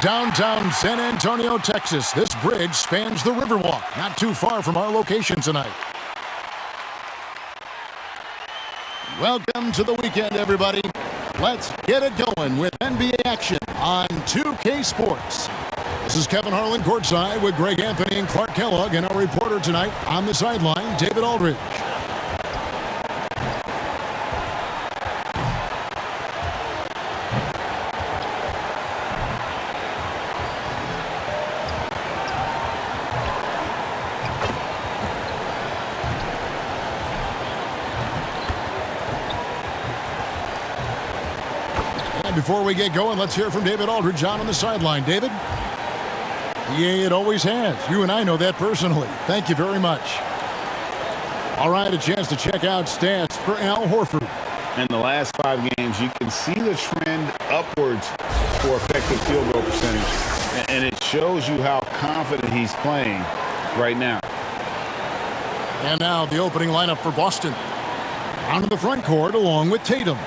Downtown San Antonio, Texas. This bridge spans the Riverwalk, not too far from our location tonight. Welcome to the weekend, everybody. Let's get it going with NBA action on 2K Sports. This is Kevin Harlan courtside with Greg Anthony and Clark Kellogg, and our reporter tonight on the sideline, David Aldridge. Before we get going, let's hear from David Aldridge on the sideline. David? Yeah, it always has. You and I know that personally. Thank you very much. All right, a chance to check out stats for Al Horford. In the last 5 games, you can see the trend upwards for effective field goal percentage, and it shows you how confident he's playing right now. And now the opening lineup for Boston. Onto the front court along with Tatum.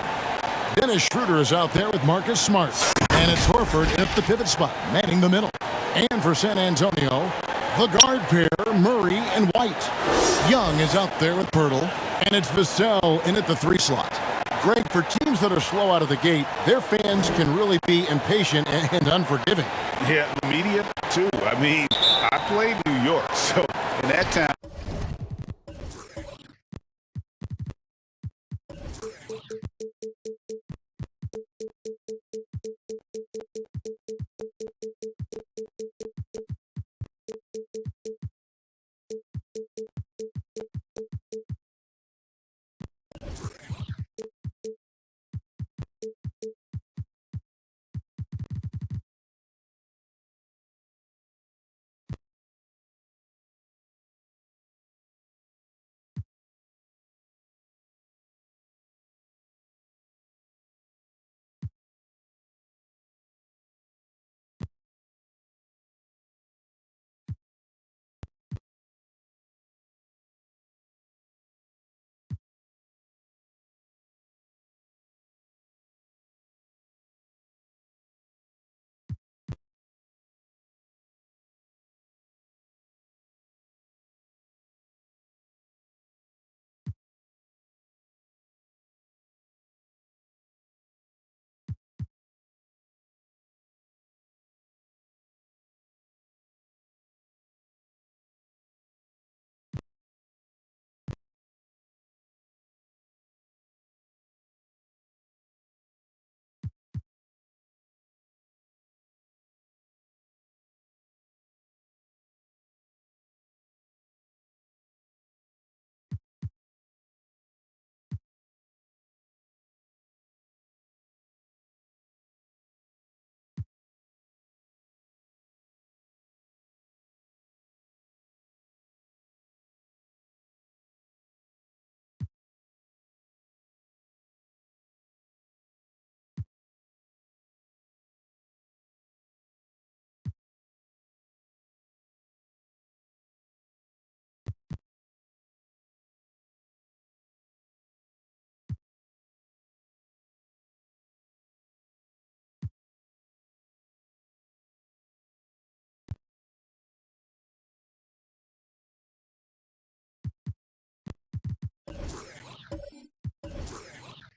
Dennis Schroeder is out there with Marcus Smart. And it's Horford at the pivot spot, manning the middle. And for San Antonio, the guard pair, Murray and White. Young is out there with Pirtle. And it's Vassell in at the 3 slot. Greg, for teams that are slow out of the gate, their fans can really be impatient and unforgiving. Yeah, the media, too. I mean, I played New York, so in that time,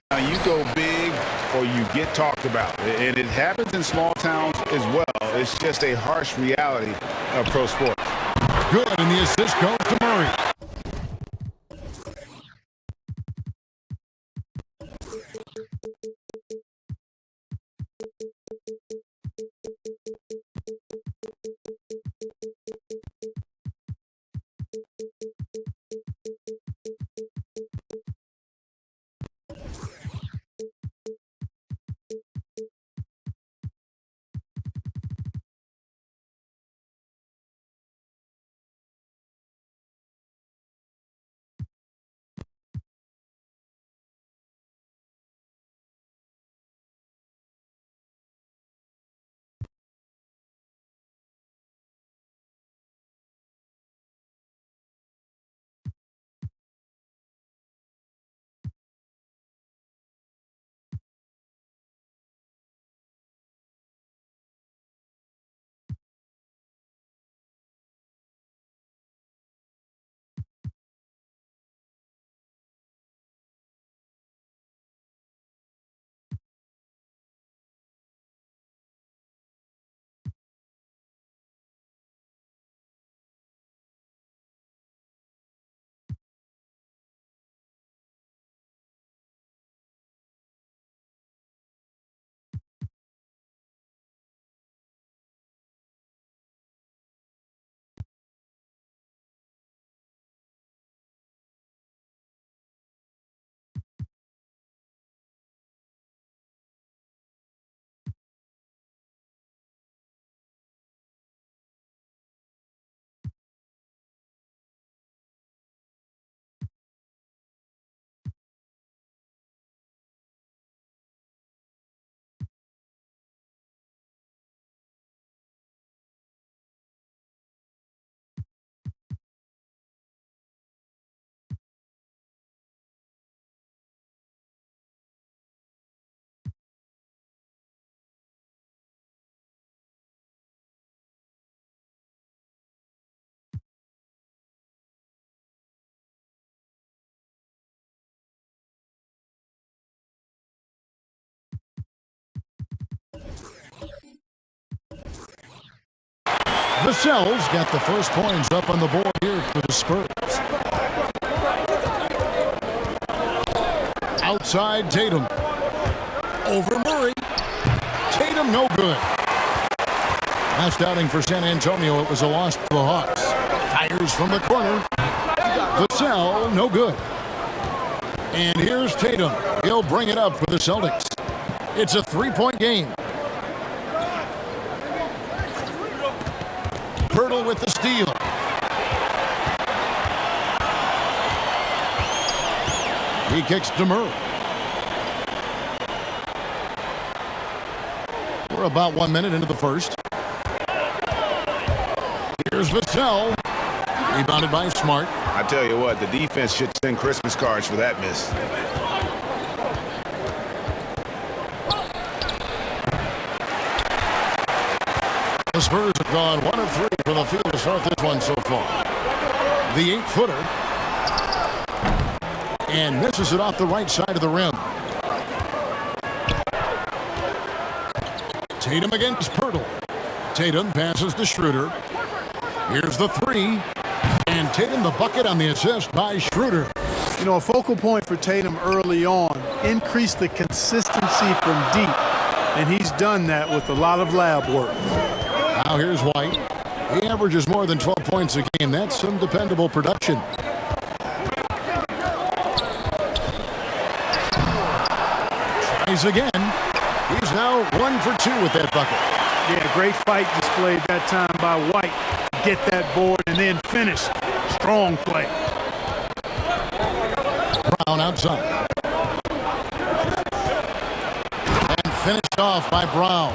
now you go big or you get talked about. And it happens in small towns as well. It's just a harsh reality of pro sports. Good, and the assist goes to Murray. Vassell's got the first points up on the board here for the Spurs. Outside Tatum. Over Murray. Tatum no good. Last outing for San Antonio, it was a loss to the Hawks. Fires from the corner. Vassell no good. And here's Tatum. He'll bring it up for the Celtics. It's a three-point game. Pirtle with the steal. He kicks to Murray. We're about 1 minute into the first. Here's Vassell. Rebounded by Smart. I tell you what, the defense should send Christmas cards for that miss. The Spurs have gone 1 of 3 from the field to start this one so far. The 8-footer. And misses it off the right side of the rim. Tatum against Pirtle. Tatum passes to Schroeder. Here's the three. And Tatum the bucket on the assist by Schroeder. You know, a focal point for Tatum early on, increase the consistency from deep. And he's done that with a lot of lab work. Now here's White. He averages more than 12 points a game. That's some dependable production. Tries again. He's now 1 for 2 with that bucket. Yeah, great fight displayed that time by White. Get that board and then finish. Strong play. Brown outside. And finished off by Brown.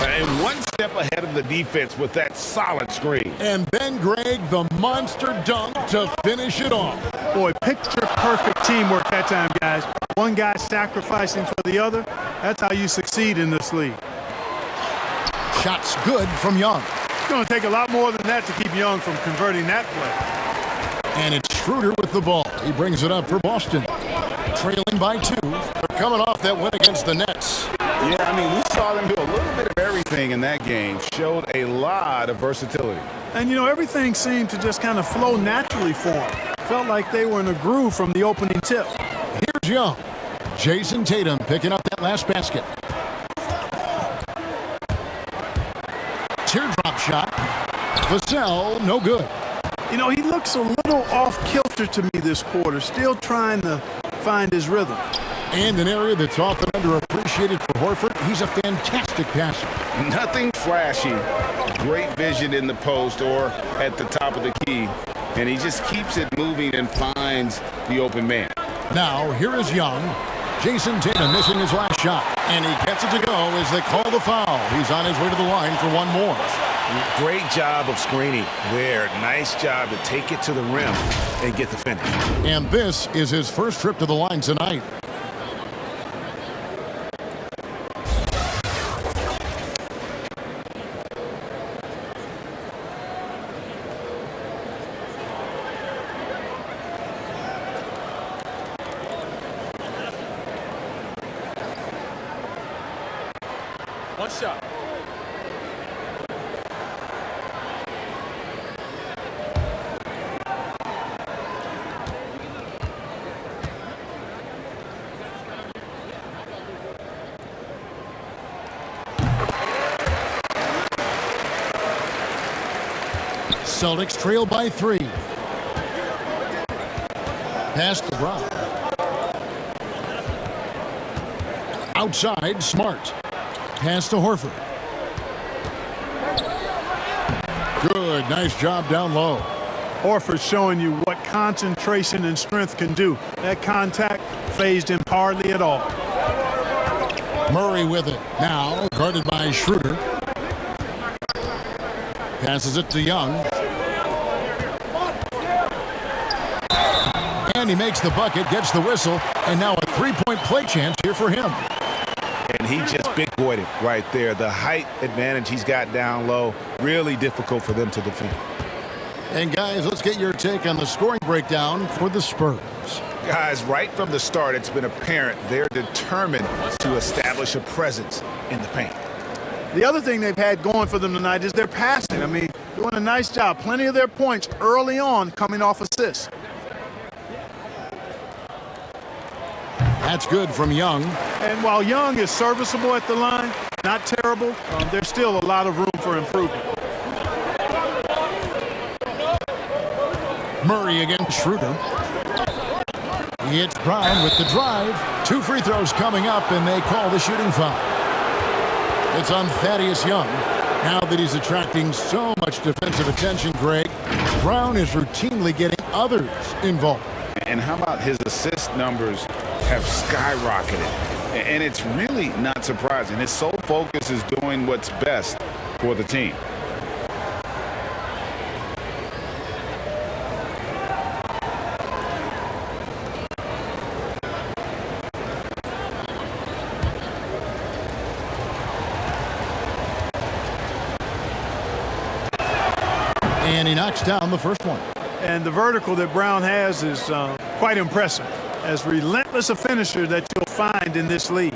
And one step ahead of the defense with that solid screen. And then Greg, the monster dunk to finish it off. Boy, picture perfect teamwork that time, guys. One guy sacrificing for the other. That's how you succeed in this league. Shots good from Young. It's going to take a lot more than that to keep Young from converting that play. And it's Schroeder with the ball. He brings it up for Boston. Trailing by 2. They're coming off that win against the Nets. Yeah, I mean, we saw them do a little bit of everything in that game. Showed a lot of versatility. And, you know, everything seemed to just kind of flow naturally for them. Felt like they were in a groove from the opening tip. Here's Young. Jason Tatum picking up that last basket. Teardrop shot. Vassell, no good. You know, he looks a little off-kilter to me this quarter, still trying to find his rhythm. And an area that's often underappreciated for Horford, he's a fantastic passer. Nothing flashy. Great vision in the post or at the top of the key. And he just keeps it moving and finds the open man. Now, here is Young. Jason Tatum missing his last shot. And he gets it to go as they call the foul. He's on his way to the line for one more. Great job of screening there. Nice job to take it to the rim and get the finish. And this is his first trip to the line tonight. One shot. Celtics trail by 3. Pass to Brown. Outside, Smart. Pass to Horford. Good, nice job down low. Horford showing you what concentration and strength can do. That contact phased him hardly at all. Murray with it. Now guarded by Schroeder. Passes it to Young. And he makes the bucket, gets the whistle, and now a three-point play chance here for him. And he just big-boyed it right there. The height advantage he's got down low, really difficult for them to defend. And guys, let's get your take on the scoring breakdown for the Spurs. Guys, right from the start, it's been apparent they're determined to establish a presence in the paint. The other thing they've had going for them tonight is their passing. I mean, doing a nice job. Plenty of their points early on coming off assists. That's good from Young. And while Young is serviceable at the line, not terrible, there's still a lot of room for improvement. Murray against Schroeder. He hits Brown with the drive. 2 free throws coming up, and they call the shooting foul. It's on Thaddeus Young. Now that he's attracting so much defensive attention, Greg, Brown is routinely getting others involved. And how about his assist numbers have skyrocketed? And it's really not surprising. His sole focus is doing what's best for the team. And he knocks down the first one. And the vertical that Brown has is quite impressive. As relentless a finisher that you'll find in this league.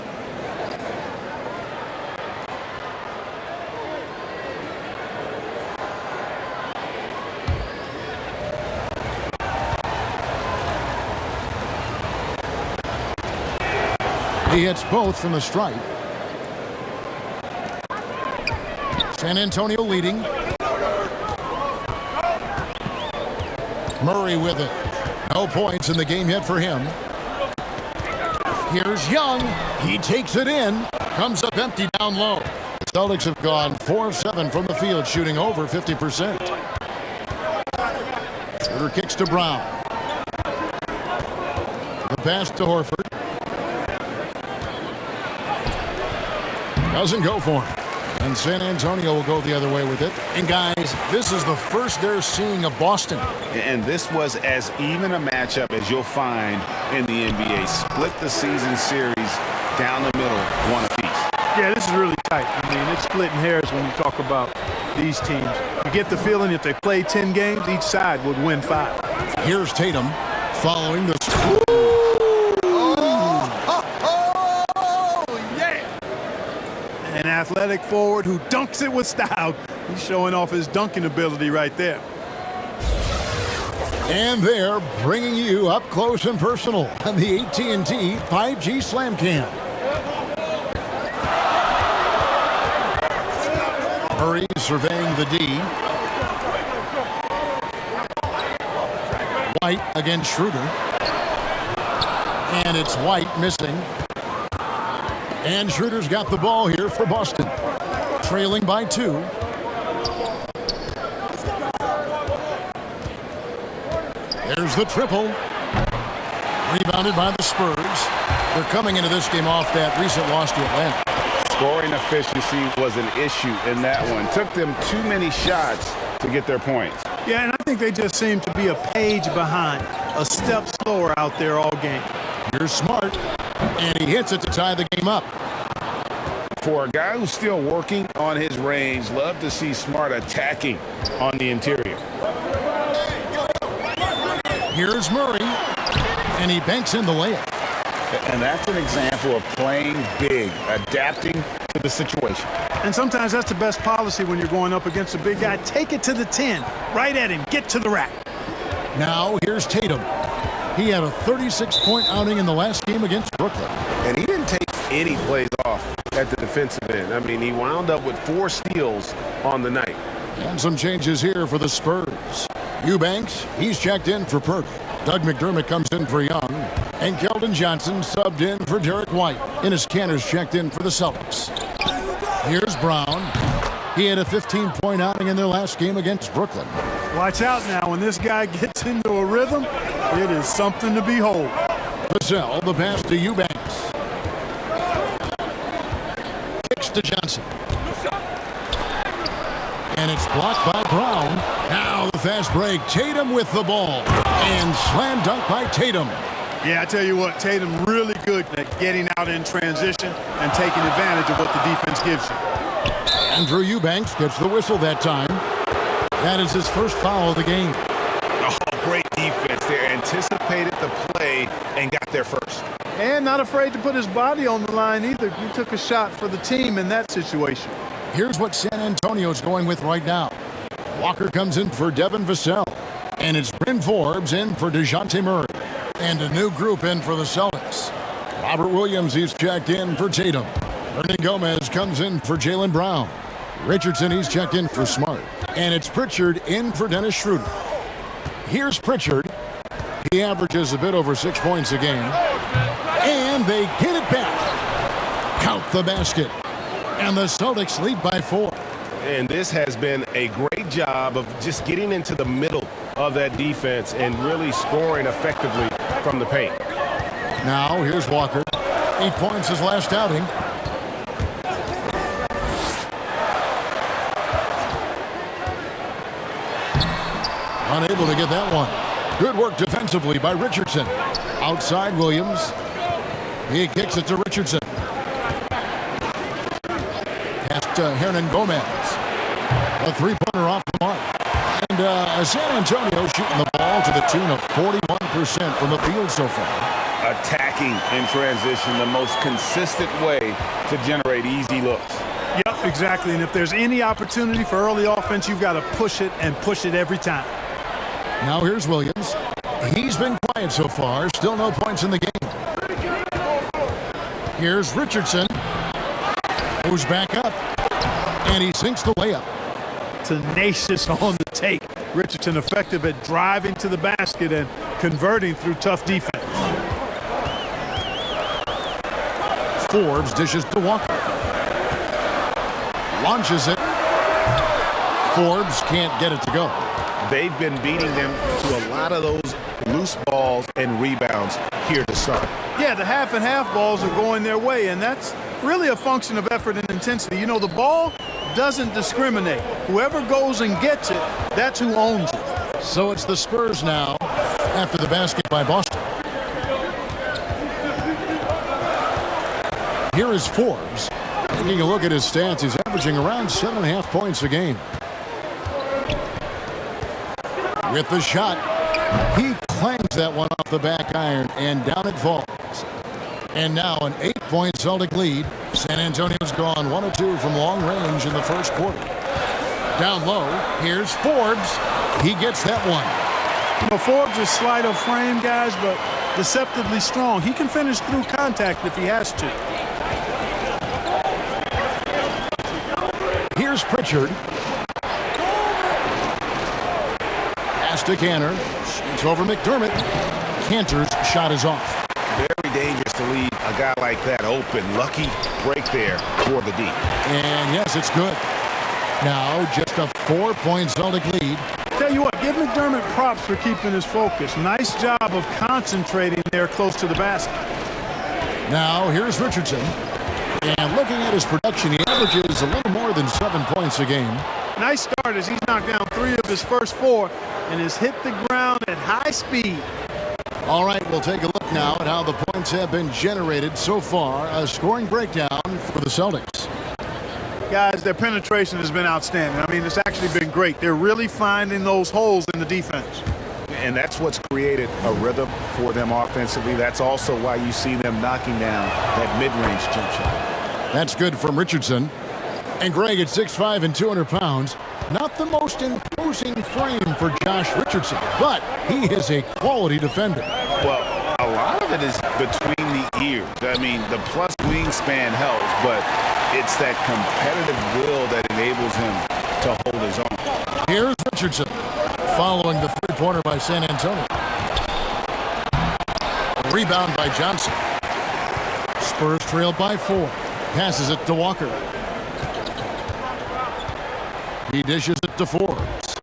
He hits both from the stripe. San Antonio leading. Murray with it. No points in the game yet for him. Here's Young. He takes it in. Comes up empty down low. The Celtics have gone 4 of 7 from the field, shooting over 50%. Schroeder kicks to Brown. The pass to Horford. Doesn't go for him. And San Antonio will go the other way with it. And guys, this is the first they're seeing of Boston. And this was as even a matchup as you'll find in the NBA. Split the season series down the middle, one apiece. Yeah, this is really tight. I mean, it's splitting hairs when you talk about these teams. You get the feeling if they played 10 games, each side would win 5. Here's Tatum following the... An athletic forward who dunks it with style. He's showing off his dunking ability right there. And they're bringing you up close and personal on the AT&T 5G Slam Cam. Murray surveying the D. White against Schroeder. And it's White missing. And Schroeder's got the ball here for Boston. Trailing by 2. There's the triple. Rebounded by the Spurs. They're coming into this game off that recent loss to Atlanta. Scoring efficiency was an issue in that one. Took them too many shots to get their points. Yeah, and I think they just seem to be a page behind, a step slower out there all game. Here's Smart, and he hits it to tie the game up. For a guy who's still working on his range, love to see Smart attacking on the interior. Here's Murray, and he banks in the layup. And that's an example of playing big, adapting to the situation. And sometimes that's the best policy when you're going up against a big guy. Take it to the 10, right at him, get to the rack. Now here's Tatum. He had a 36-point outing in the last game against Brooklyn. And he didn't take any plays off at the defensive end. I mean, he wound up with 4 steals on the night. And some changes here for the Spurs. Eubanks, he's checked in for Perk. Doug McDermott comes in for Young. And Keldon Johnson subbed in for Derek White. Enes Kanter's checked in for the Celtics. Here's Brown. He had a 15-point outing in their last game against Brooklyn. Watch out now. When this guy gets into a rhythm, it is something to behold. Vassell, the pass to Eubanks. Kicks to Johnson. And it's blocked by Brown. Now the fast break. Tatum with the ball. And slam dunk by Tatum. Yeah, I tell you what, Tatum really good at getting out in transition and taking advantage of what the defense gives you. Andrew Eubanks gets the whistle that time. That is his first foul of the game. Oh, great defense there. Anticipated the play and got there first. And not afraid to put his body on the line either. He took a shot for the team in that situation. Here's what San Antonio's going with right now. Walker comes in for Devin Vassell. And it's Bryn Forbes in for DeJounte Murray. And a new group in for the Celtics. Robert Williams, he's checked in for Tatum. Hernan Gomez comes in for Jaylen Brown. Richardson, he's checked in for Smart. And it's Pritchard in for Dennis Schroeder. Here's Pritchard. He averages a bit over 6 points a game. And they get it back. Count the basket. And the Celtics lead by 4. And this has been a great job of just getting into the middle of that defense and really scoring effectively from the paint. Now, here's Walker. 8 points his last outing. Unable to get that one. Good work defensively by Richardson. Outside Williams. He kicks it to Richardson. Pass to Hernan Gomez. A three-pointer off the mark. And San Antonio shooting the ball to the tune of 41% from the field so far. Attacking in transition, the most consistent way to generate easy looks. Yep, exactly. And if there's any opportunity for early offense, you've got to push it and push it every time. Now here's Williams. He's been quiet so far. Still no points in the game. Here's Richardson. Goes back up. And he sinks the layup. Tenacious on the take. Richardson effective at driving to the basket and converting through tough defense. Forbes dishes to Walker. Launches it. Forbes can't get it to go. They've been beating them to a lot of those loose balls and rebounds here to start. Yeah, the half and half balls are going their way, and that's really a function of effort and intensity. You know, the ball doesn't discriminate. Whoever goes and gets it, that's who owns it. So it's the Spurs now after the basket by Boston. Here is Forbes. Taking a look at his stats, he's averaging around 7.5 points a game. With the shot, he clangs that one off the back iron, and down it falls. And now an 8-point Celtic lead. San Antonio's gone 1 of 2 from long range in the first quarter. Down low, here's Forbes. He gets that one. You know, Forbes is slight of frame, guys, but deceptively strong. He can finish through contact if he has to. Here's Pritchard. Pass to Cantor. Shoots over McDermott. Cantor's shot is off. Very dangerous to leave a guy like that open. Lucky break there for the D. And yes, it's good. Now just a 4-point Celtic lead. Tell you what, give McDermott props for keeping his focus. Nice job of concentrating there close to the basket. Now here's Richardson. And looking at his production, he averages a little more than 7 points a game. Nice start as he's knocked down 3 of his first 4 and has hit the ground at high speed. All right, we'll take a look now at how the points have been generated so far. A scoring breakdown for the Celtics. Guys, their penetration has been outstanding. I mean, it's actually been great. They're really finding those holes in the defense. And that's what's created a rhythm for them offensively. That's also why you see them knocking down that mid-range jump shot. That's good from Richardson. And Greg at 6'5" and 200 pounds. Not the most imposing frame for Josh Richardson, but he is a quality defender. Well, a lot of it is between the ears. I mean, the plus wingspan helps, but it's that competitive will that enables him to hold his own. Here's Richardson following the three-pointer by San Antonio. Rebound by Johnson. Spurs trail by 4. Passes it to Walker. He dishes it to Forbes.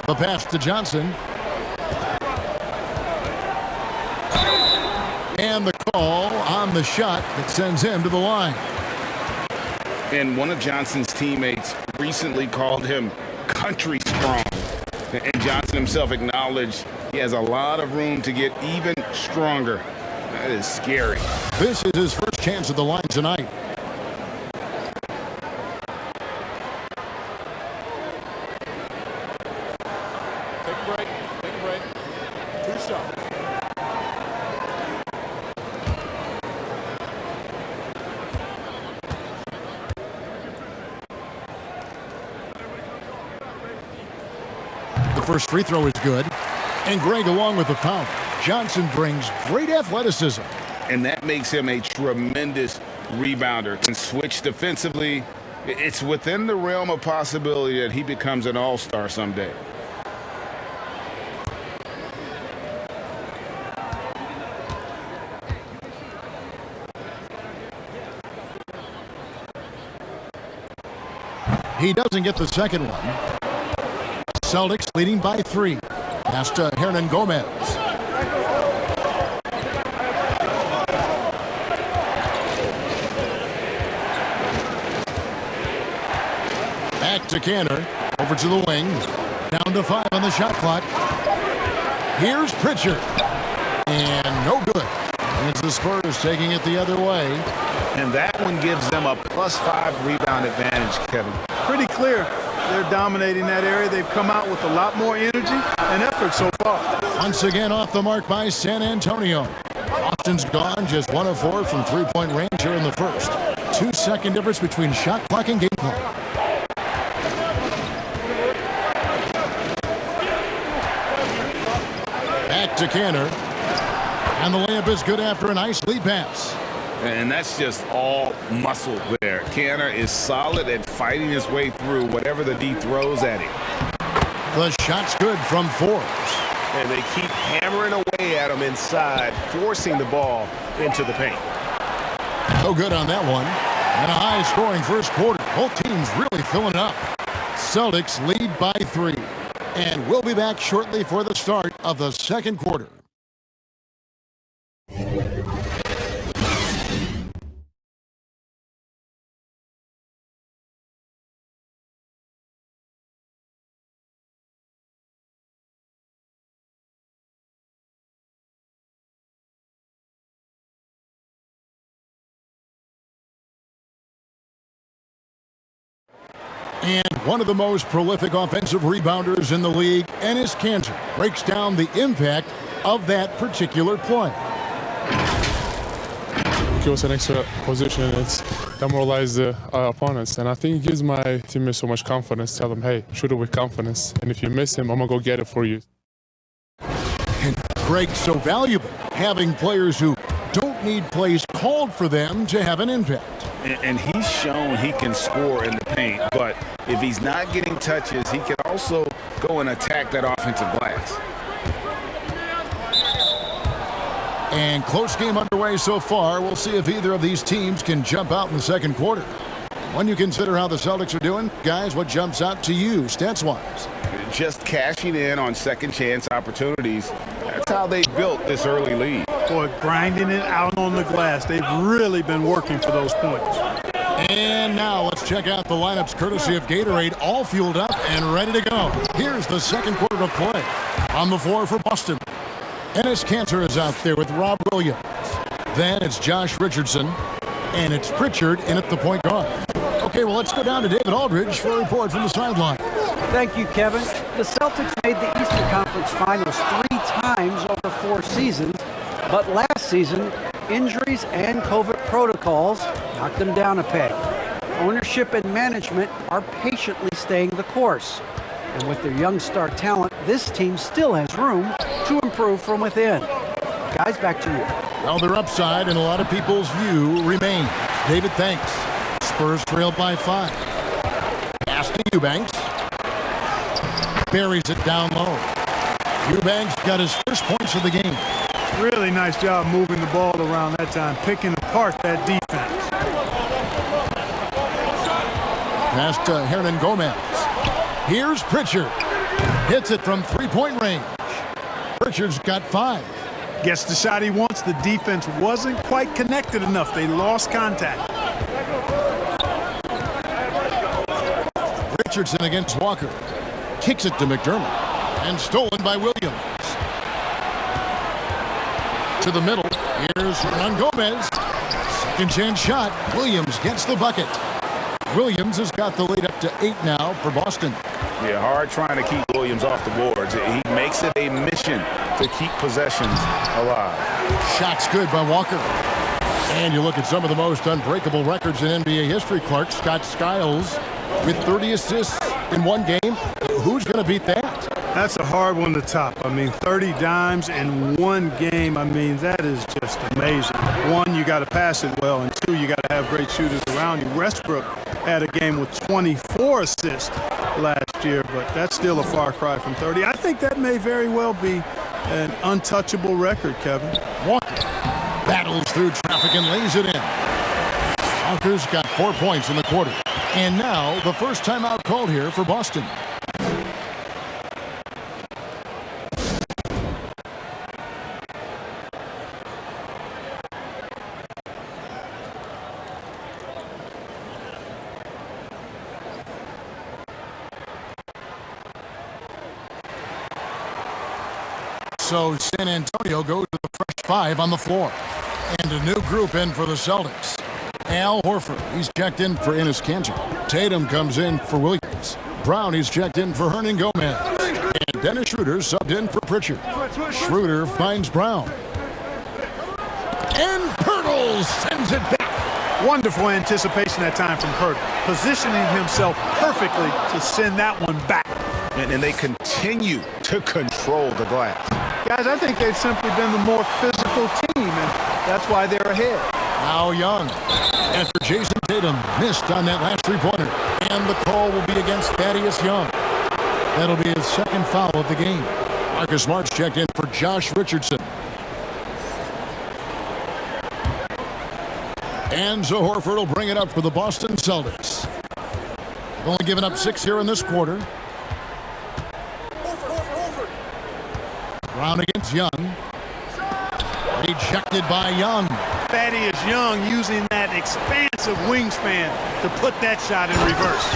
The pass to Johnson. And the call on the shot that sends him to the line. And one of Johnson's teammates recently called him country strong. And Johnson himself acknowledged he has a lot of room to get even stronger. That is scary. This is his first chance at the line tonight. Take a break. Take a break. 2 shots. first free throw is good. And Greg along with the foul. Johnson brings great athleticism. And that makes him a tremendous rebounder. Can switch defensively. It's within the realm of possibility that he becomes an all-star someday. He doesn't get the second one. Celtics leading by 3. Pass to Hernan Gomez. Back to Canner. Over to the wing. Down to 5 on the shot clock. Here's Pritchard. And no good. It's the Spurs taking it the other way. And that one gives them a +5 rebound advantage, Kevin. Pretty clear. They're dominating that area. They've come out with a lot more energy and effort so far. Once again off the mark by San Antonio. Boston's gone just 1 of 4 from three-point range here in the first. 2-second difference between shot clock and game clock. Back to Canner. And the layup is good after a nice lead pass. And that's just all muscle there. Canner is solid at fighting his way through whatever the D throws at him. The shot's good from Forbes. And they keep hammering away at him inside, forcing the ball into the paint. No good on that one. And a high-scoring first quarter. Both teams really filling it up. Celtics lead by 3. And we'll be back shortly for the start of the second quarter. And one of the most prolific offensive rebounders in the league, Enes Kanter, breaks down the impact of that particular play. Give us an extra position and it's demoralize the opponents. And I think it gives my teammates so much confidence. Tell them, hey, shoot it with confidence. And if you miss him, I'm going to go get it for you. And Greg's so valuable, having players who don't need plays called for them to have an impact. And he's shown he can score in the paint, but if he's not getting touches, he can also go and attack that offensive glass. And close game underway so far. We'll see if either of these teams can jump out in the second quarter. When you consider how the Celtics are doing, guys, what jumps out to you stats-wise? Just cashing in on second chance opportunities. That's how they built this early lead. Boy, grinding it out on the glass. They've really been working for those points. And now let's check out the lineups courtesy of Gatorade, all fueled up and ready to go. Here's the second quarter of play. On the floor for Boston, Enes Kanter is out there with Rob Williams. Then it's Josh Richardson, and it's Pritchard in at the point guard. Okay, well, let's go down to David Aldridge for a report from the sideline. Thank you, Kevin. The Celtics made the Eastern Conference Finals 3 times over 4 seasons, but last season, injuries and COVID protocols knocked them down a peg. Ownership and management are patiently staying the course. And with their young star talent, this team still has room to improve from within. Guys, back to you. Well, their upside in a lot of people's view remains. David, thanks. Spurs trail by 5. Pass to Eubanks. Buries it down low. Eubanks got his first points of the game. Really nice job moving the ball around that time, picking apart that defense. Pass to Hernan Gomez. Here's Pritchard. Hits it from three-point range. Pritchard's got 5. Gets the shot he wants. The defense wasn't quite connected enough. They lost contact. Richardson against Walker. Kicks it to McDermott. And stolen by Williams. To the middle. Here's Hernan Gomez. Second chance shot. Williams gets the bucket. Williams has got the lead up to 8 now for Boston. Yeah, hard trying to keep Williams off the boards. He makes it a mission to keep possessions alive. Shot's good by Walker. And you look at some of the most unbreakable records in NBA history, Clark. Scott Skiles with 30 assists in one game. Who's going to beat that? That's a hard one to top. I mean, 30 dimes in one game, I mean, that is just amazing. One, you got to pass it well, and two, you got to have great shooters around you. Westbrook had a game with 24 assists last year, but that's still a far cry from 30. I think that may very well be an untouchable record, Kevin. Walker battles through traffic and lays it in. Walker's got 4 points in the quarter. And now the first timeout called here for Boston. So San Antonio goes to the fresh 5 on the floor. And a new group in for the Celtics. Al Horford, he's checked in for Enes Kanter. Tatum comes in for Williams. Brown, he's checked in for Hernan Gomez. And Dennis Schroeder subbed in for Pritchard. Schroeder finds Brown. And Pirtle sends it back. Wonderful anticipation that time from Pirtle, positioning himself perfectly to send that one back. And they continue to control the glass. Guys, I think they've simply been the more physical team, and that's why they're ahead. Now Young, after Jason Tatum missed on that last three-pointer. And the call will be against Thaddeus Young. That'll be his second foul of the game. Marcus Smart's checked in for Josh Richardson. And so Horford will bring it up for the Boston Celtics. They've only given up 6 here in this quarter. Brown against Young. Rejected by Young. Thaddeus Young using that expansive wingspan to put that shot in reverse.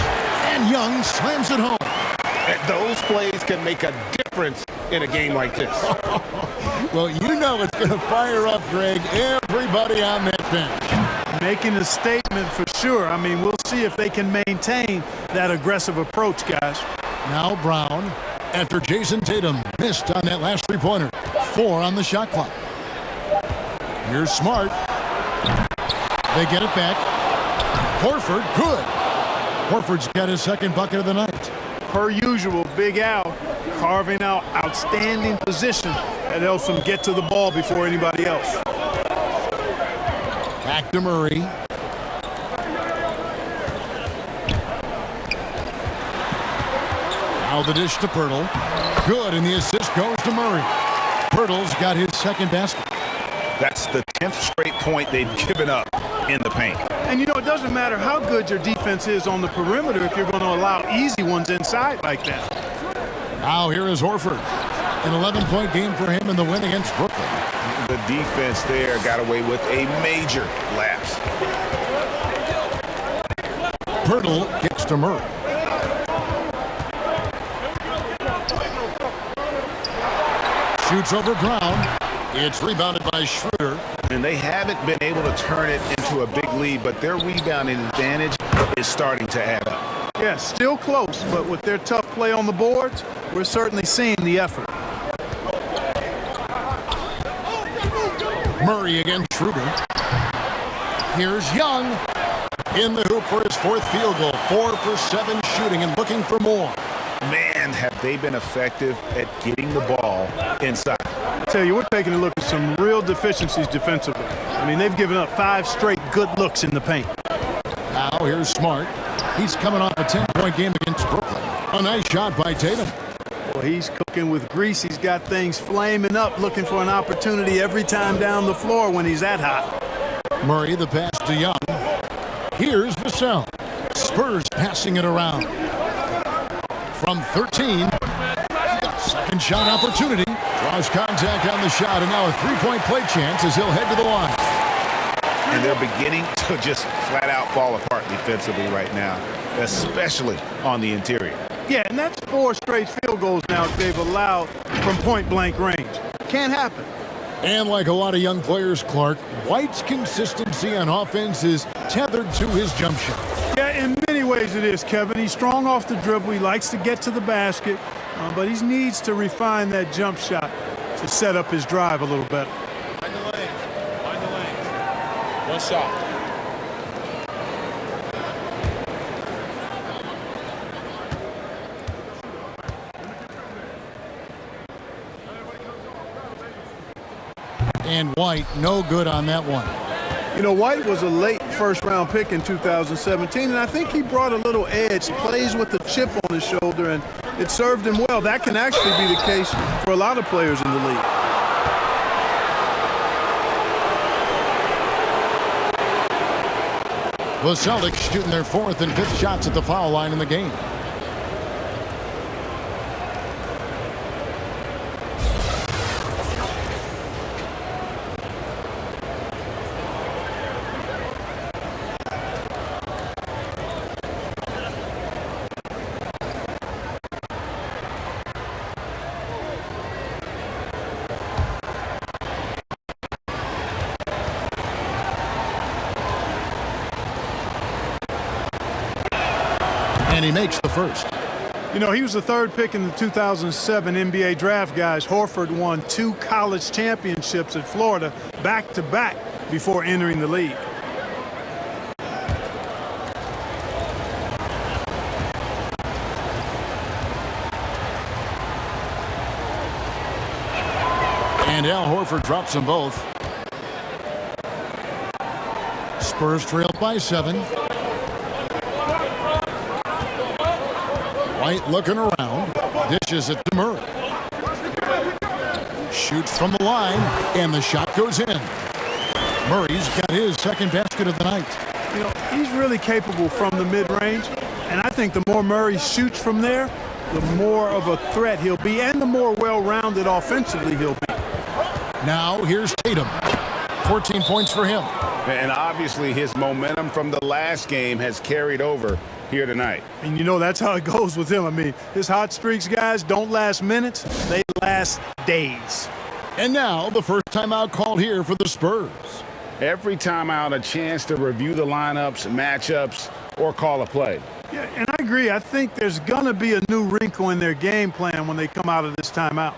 And Young slams it home. Those plays can make a difference in a game like this. Well, you know it's going to fire up, Greg, everybody on that bench. Making a statement for sure. I mean, we'll see if they can maintain that aggressive approach, guys. Now Brown, after Jason Tatum missed on that last three-pointer. 4 on the shot clock. Here's Smart. They get it back. Horford, good. Horford's got his second bucket of the night. Per usual, Big Al carving out outstanding position that helps him get to the ball before anybody else. Back to Murray. Now the dish to Pirtle. Good, and the assist goes to Murray. Pirtle's got his second basket. That's the 10th straight point they've given up in the paint. And you know, it doesn't matter how good your defense is on the perimeter if you're going to allow easy ones inside like that. Now here is Horford. An 11-point game for him in the win against Brooklyn. The defense there got away with a major lapse. Pirtle kicks to Murray. Shoots over Brown. It's rebounded by Schroeder. And they haven't been able to turn it into a big lead, but their rebounding advantage is starting to add up. Yeah, still close, but with their tough play on the boards, we're certainly seeing the effort. Murray against Schroeder. Here's Young in the hoop for his 4th field goal. 4 for 7 shooting and looking for more. Man, have they been effective at getting the ball inside. I tell you, we're taking a look at some real deficiencies defensively. I mean, they've given up 5 straight good looks in the paint. Now here's Smart. He's coming off a 10-point game against Brooklyn. A nice shot by Tatum. Well, he's cooking with grease. He's got things flaming up, looking for an opportunity every time down the floor when he's that hot. Murray, the pass to Young. Here's Vassell. Spurs passing it around. From 13. Second shot opportunity. Draws contact on the shot, and now a 3-point play chance as he'll head to the line. And they're beginning to just flat out fall apart defensively right now, especially on the interior. Yeah, and that's 4 straight field goals now they've allowed from point-blank range. Can't happen. And like a lot of young players, Clark, White's consistency on offense is tethered to his jump shot. Yeah, in many ways it is, Kevin. He's strong off the dribble. He likes to get to the basket, but he needs to refine that jump shot to set up his drive a little better. Find the lane. Find the lane. One shot. And White, no good on that one. You know, White was a late first-round pick in 2017, and I think he brought a little edge. He plays with a chip on his shoulder, and it served him well. That can actually be the case for a lot of players in the league. The Celtics shooting their 4th and 5th shots at the foul line in the game. And he makes the first. You know, he was the 3rd pick in the 2007 NBA draft, guys. Horford won 2 college championships at Florida back-to-back before entering the league. And Al Horford drops them both. Spurs trailed by 7. White looking around, dishes it to Murray. Shoots from the line, and the shot goes in. Murray's got his 2nd basket of the night. You know, he's really capable from the mid-range, and I think the more Murray shoots from there, the more of a threat he'll be, and the more well-rounded offensively he'll be. Now here's Tatum. 14 points for him. And obviously his momentum from the last game has carried over here tonight. And you know, that's how it goes with him. I mean, his hot streaks, guys, don't last minutes. They last days. And now the first timeout called here for the Spurs. Every timeout a chance to review the lineups, matchups, or call a play. Yeah, and I agree. I think there's going to be a new wrinkle in their game plan when they come out of this timeout.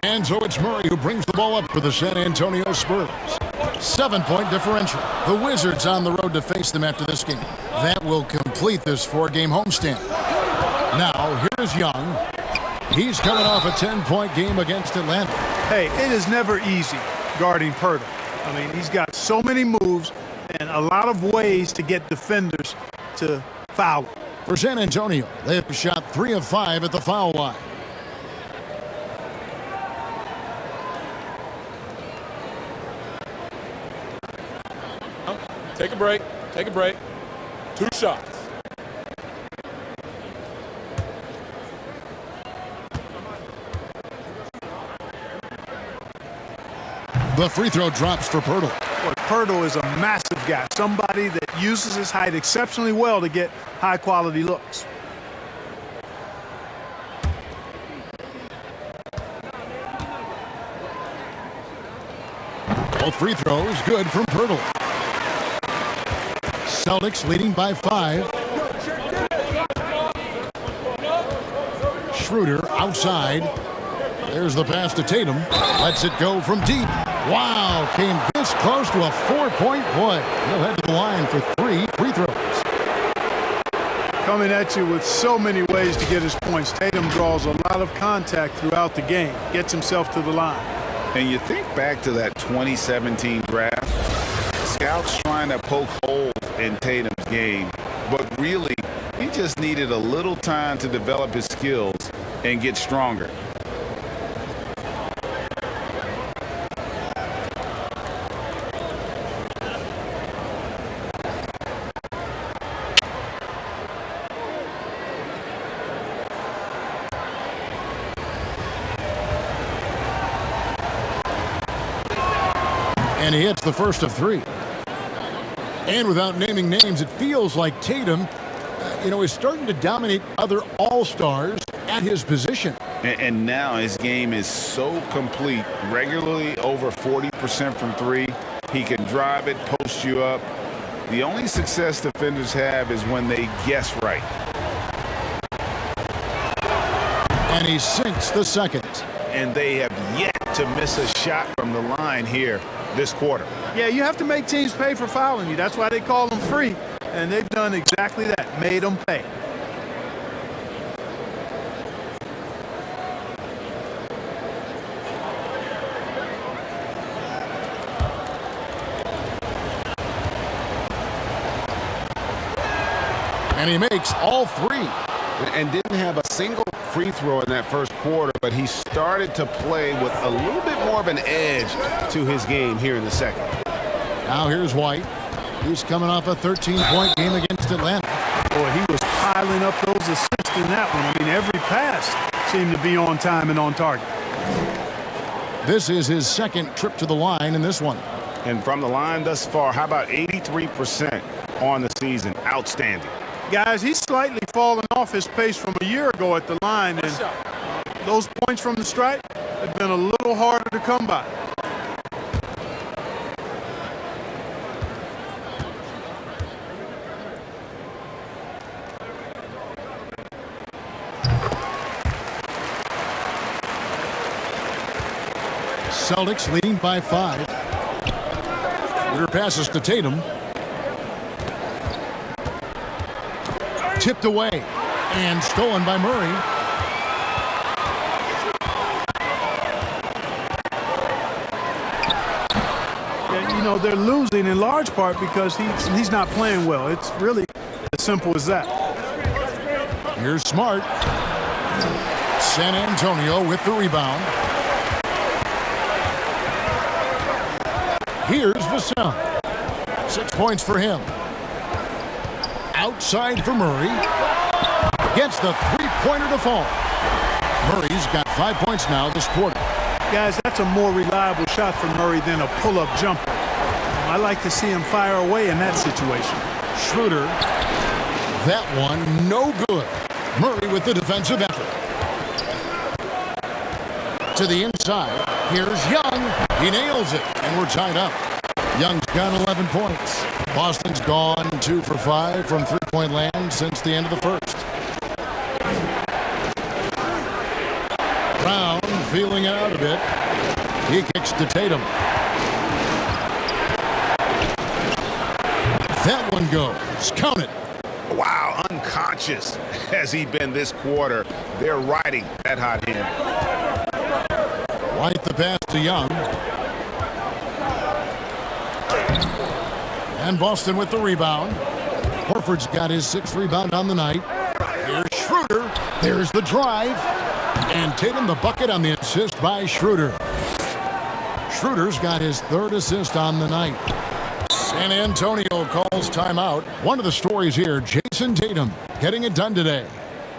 And so it's Murray who brings the ball up for the San Antonio Spurs. 7-point differential. The Wizards on the road to face them after this game. That will complete this 4-game homestand. Now, here's Young. He's coming off a 10-point game against Atlanta. Hey, it is never easy guarding Pirtle. I mean, he's got so many moves and a lot of ways to get defenders to foul. For San Antonio, they have shot 3 of 5 at the foul line. Take a break. Take a break. 2 shots. The free throw drops for Pirtle. Boy, Pirtle is a massive guy, somebody that uses his height exceptionally well to get high-quality looks. Both free throws good from Pirtle. Celtics leading by 5. Schroeder outside. There's the pass to Tatum. Lets it go from deep. Wow, came this close to a 4-point play. He'll head to the line for 3 free throws. Coming at you with so many ways to get his points. Tatum draws a lot of contact throughout the game. Gets himself to the line. And you think back to that 2017 draft, scouts trying to poke holes in Tatum's game, but really, he just needed a little time to develop his skills and get stronger. And he hits the first of 3. And without naming names, it feels like Tatum, is starting to dominate other all-stars at his position. And now his game is so complete, regularly over 40% from three. He can drive it, post you up. The only success defenders have is when they guess right. And he sinks the second. And they have yet to miss a shot from the line here this quarter. Yeah, you have to make teams pay for fouling you. That's why they call them free. And they've done exactly that, made them pay. And he makes all three. And didn't have a single free throw in that first quarter, but he started to play with a little bit more of an edge to his game here in the second. Now here's White. He's coming off a 13-point game against Atlanta. Boy, he was piling up those assists in that one. I mean, every pass seemed to be on time and on target. This is his second trip to the line in this one. And from the line thus far, how about 83% on the season? Outstanding. Guys, he's slightly fallen off his pace from a year ago at the line, and those points from the stripe have been a little harder to come by. Celtics leading by 5. Shooter passes to Tatum. Tipped away and stolen by Murray. Yeah, you know, they're losing in large part because he's not playing well. It's really as simple as that. Here's Smart. San Antonio with the rebound. Here's Vassell. 6 points for him. Outside for Murray. Gets the three-pointer to fall. Murray's got 5 points now this quarter. Guys, that's a more reliable shot for Murray than a pull-up jumper. I like to see him fire away in that situation. Schroeder. That one no good. Murray with the defensive effort. To the inside. Here's Young. He nails it, and we're tied up. Young's got 11 points. Boston's gone 2 for 5 from three-point land since the end of the first. Brown feeling it out a bit. He kicks to Tatum. That one goes. Count it. Wow, unconscious has he been this quarter. They're riding that hot hand. White the pass to Young. And Boston with the rebound. Horford's got his 6th rebound on the night. Here's Schroeder. There's the drive. And Tatum the bucket on the assist by Schroeder. Schroeder's got his 3rd assist on the night. San Antonio calls timeout. One of the stories here, Jason Tatum getting it done today.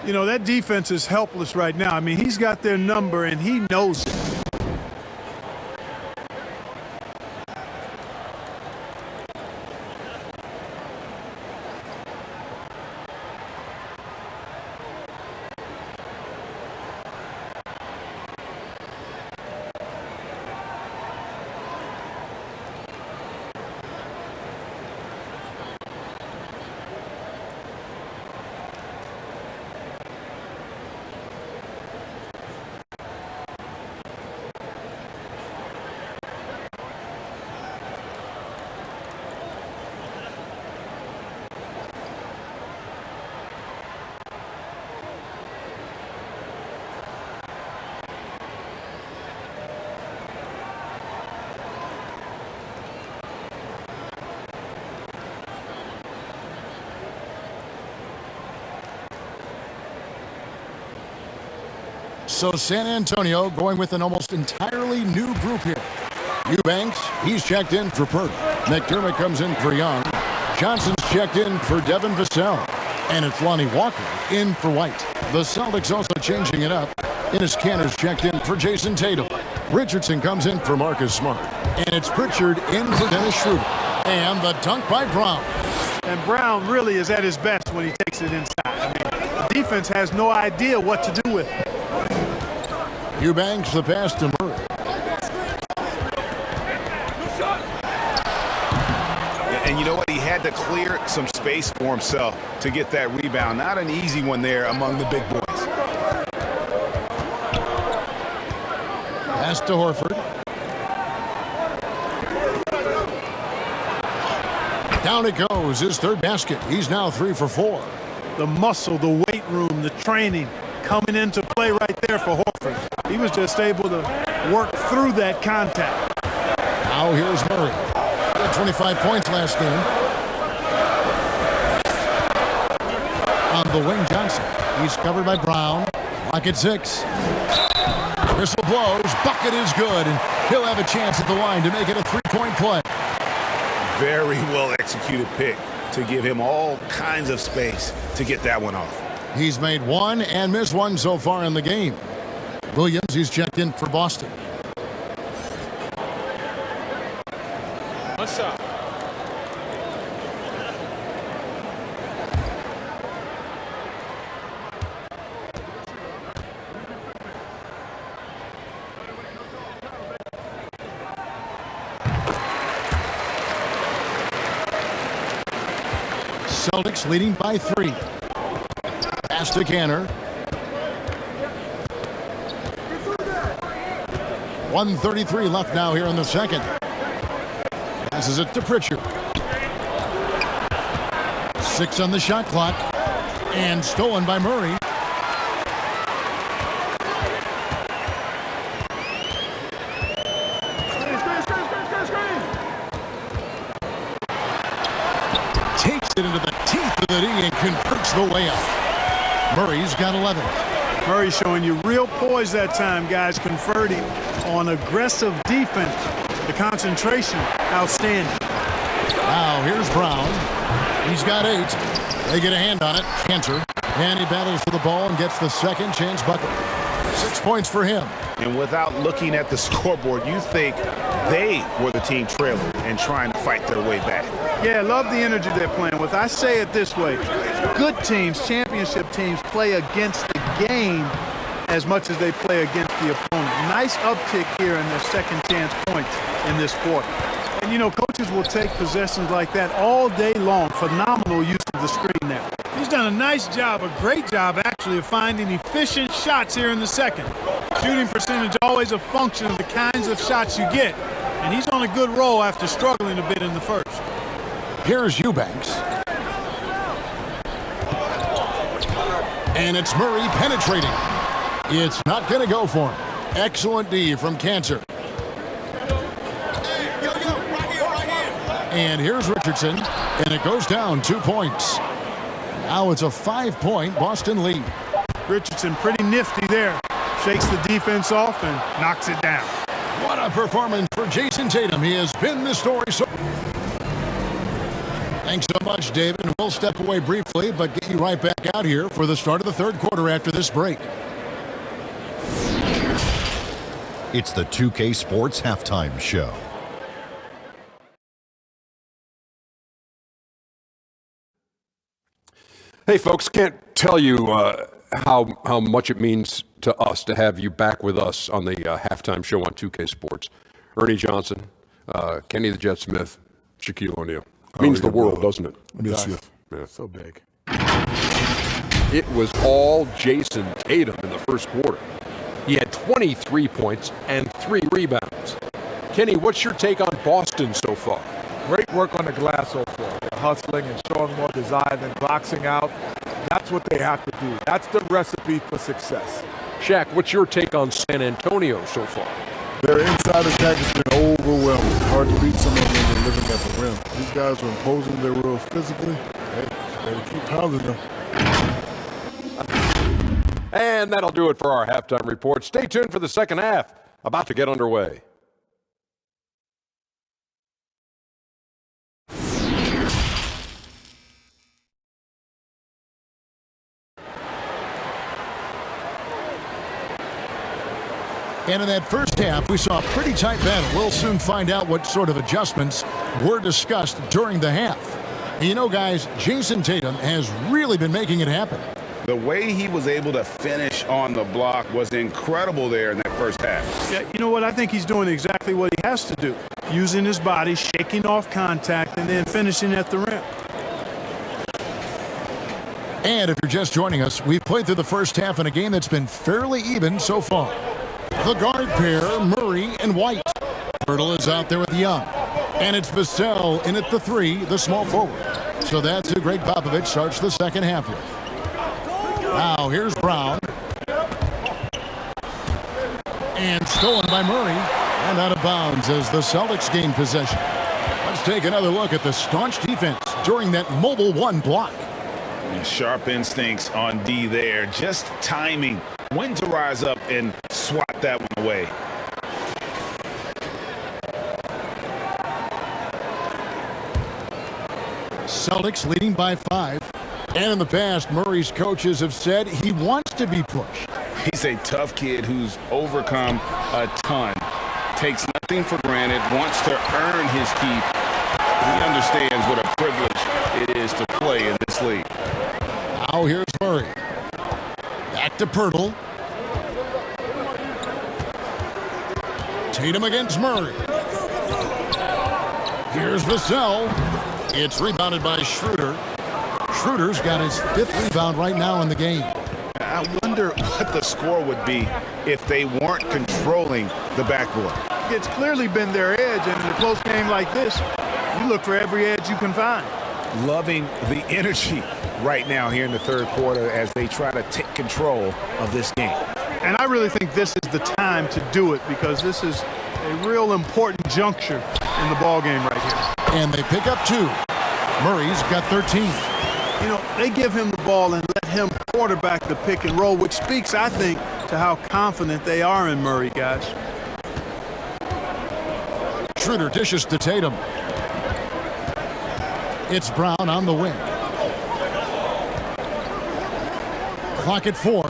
You know, that defense is helpless right now. I mean, he's got their number, and he knows it. So San Antonio going with an almost entirely new group here. Eubanks, he's checked in for Pert. McDermott comes in for Young. Johnson's checked in for Devin Vassell. And it's Lonnie Walker in for White. The Celtics also changing it up. Ennis Cantor's checked in for Jason Tatum. Richardson comes in for Marcus Smart. And it's Pritchard in for Dennis Schroeder. And the dunk by Brown. And Brown really is at his best when he takes it inside. I mean, the defense has no idea what to do with it. Eubanks the pass to Murray. And you know what? He had to clear some space for himself to get that rebound. Not an easy one there among the big boys. Pass to Horford. Down it goes, his third basket. He's now 3 for 4. The muscle, the weight room, the training coming into play right there for Horford. He was just able to work through that contact. Now here's Murray. Got 25 points last game. On the wing, Johnson. He's covered by Brown. Lock at 6. Whistle blows. Bucket is good. And he'll have a chance at the line to make it a 3-point play. Very well executed pick to give him all kinds of space to get that one off. He's made one and missed one so far in the game. Williams, he's checked in for Boston. One shot. Celtics leading by 3. Pass to Canner. 1:33 left now here in the second. Passes it to Pritchard. 6 on the shot clock. And stolen by Murray. Takes it into the teeth of the D and converts the layup. Murray's got 11. Murray showing you real poise that time, guys, converting on aggressive defense. The concentration, outstanding. Now here's Brown. He's got 8. They get a hand on it. Cantor. And he battles for the ball and gets the second chance bucket. 6 points for him. And without looking at the scoreboard, you think they were the team trailing and trying to fight their way back. Yeah, I love the energy they're playing with. I say it this way. Good teams, championship teams, play against the game as much as they play against the opponent. Nice uptick here in their second chance points in this quarter. And, you know, coaches will take possessions like that all day long. Phenomenal use of the screen there. He's done a nice job, a great job, actually, of finding efficient shots here in the second. Shooting percentage always a function of the kinds of shots you get. And he's on a good roll after struggling a bit in the first. Here's Eubanks. And it's Murray penetrating. It's not going to go for him. Excellent D from Cantor. And here's Richardson. And it goes down 2 points. Now it's a 5-point Boston lead. Richardson pretty nifty there. Shakes the defense off and knocks it down. What a performance for Jason Tatum. He has been the story. Thanks so much, David. And we'll step away briefly, but get you right back out here for the start of the third quarter after this break. It's the 2K Sports Halftime Show. Hey, folks, can't tell you how much it means to us to have you back with us on the halftime show on 2K Sports. Ernie Johnson, Kenny the Jet Smith, Shaquille O'Neal. Means the world, doesn't it? Yes, Yeah. so big. It was all Jason Tatum in the first quarter. He had 23 points and 3 rebounds. Kenny, what's your take on Boston so far? Great work on the glass so far. They're hustling and showing more desire than boxing out. That's what they have to do. That's the recipe for success. Shaq, what's your take on San Antonio so far? Their inside attack has been overwhelming. Hard to beat some of them when they're living at the rim. These guys are imposing their will physically. Hey, better keep pounding them. And that'll do it for our halftime report. Stay tuned for the second half, about to get underway. And in that first half, we saw a pretty tight battle. We'll soon find out what sort of adjustments were discussed during the half. And you know, guys, Jason Tatum has really been making it happen. The way he was able to finish on the block was incredible there in that first half. Yeah, you know what? I think he's doing exactly what he has to do. Using his body, shaking off contact, and then finishing at the rim. And if you're just joining us, we've played through the first half in a game that's been fairly even so far. The guard pair, Murray and White. Pirtle is out there with Young. And it's Vassell in at the 3, the small forward. So that's who Greg Popovich starts the second half with. Now here's Brown. And stolen by Murray. And out of bounds as the Celtics gain possession. Let's take another look at the staunch defense during that mobile 1 block. And sharp instincts on D there. Just timing when to rise up and swat that one away. Celtics leading by 5. And in the past, Murray's coaches have said he wants to be pushed. He's a tough kid who's overcome a ton. Takes nothing for granted, wants to earn his keep. He understands what a privilege it is to play in this league. Now here's Murray. Back to Pirtle. Tatum against Murray. Here's Vassell. It's rebounded by Schroeder. Schroeder's got his 5th rebound right now in the game. I wonder what the score would be if they weren't controlling the backboard. It's clearly been their edge, and in a close game like this, you look for every edge you can find. Loving the energy right now here in the third quarter as they try to take control of this game. And I really think this is the time to do it because this is a real important juncture in the ball game right here. And they pick up 2. Murray's got 13. You know, they give him the ball and let him quarterback the pick and roll, which speaks, I think, to how confident they are in Murray, guys. Schroeder dishes to Tatum. It's Brown on the wing. Clock at 4.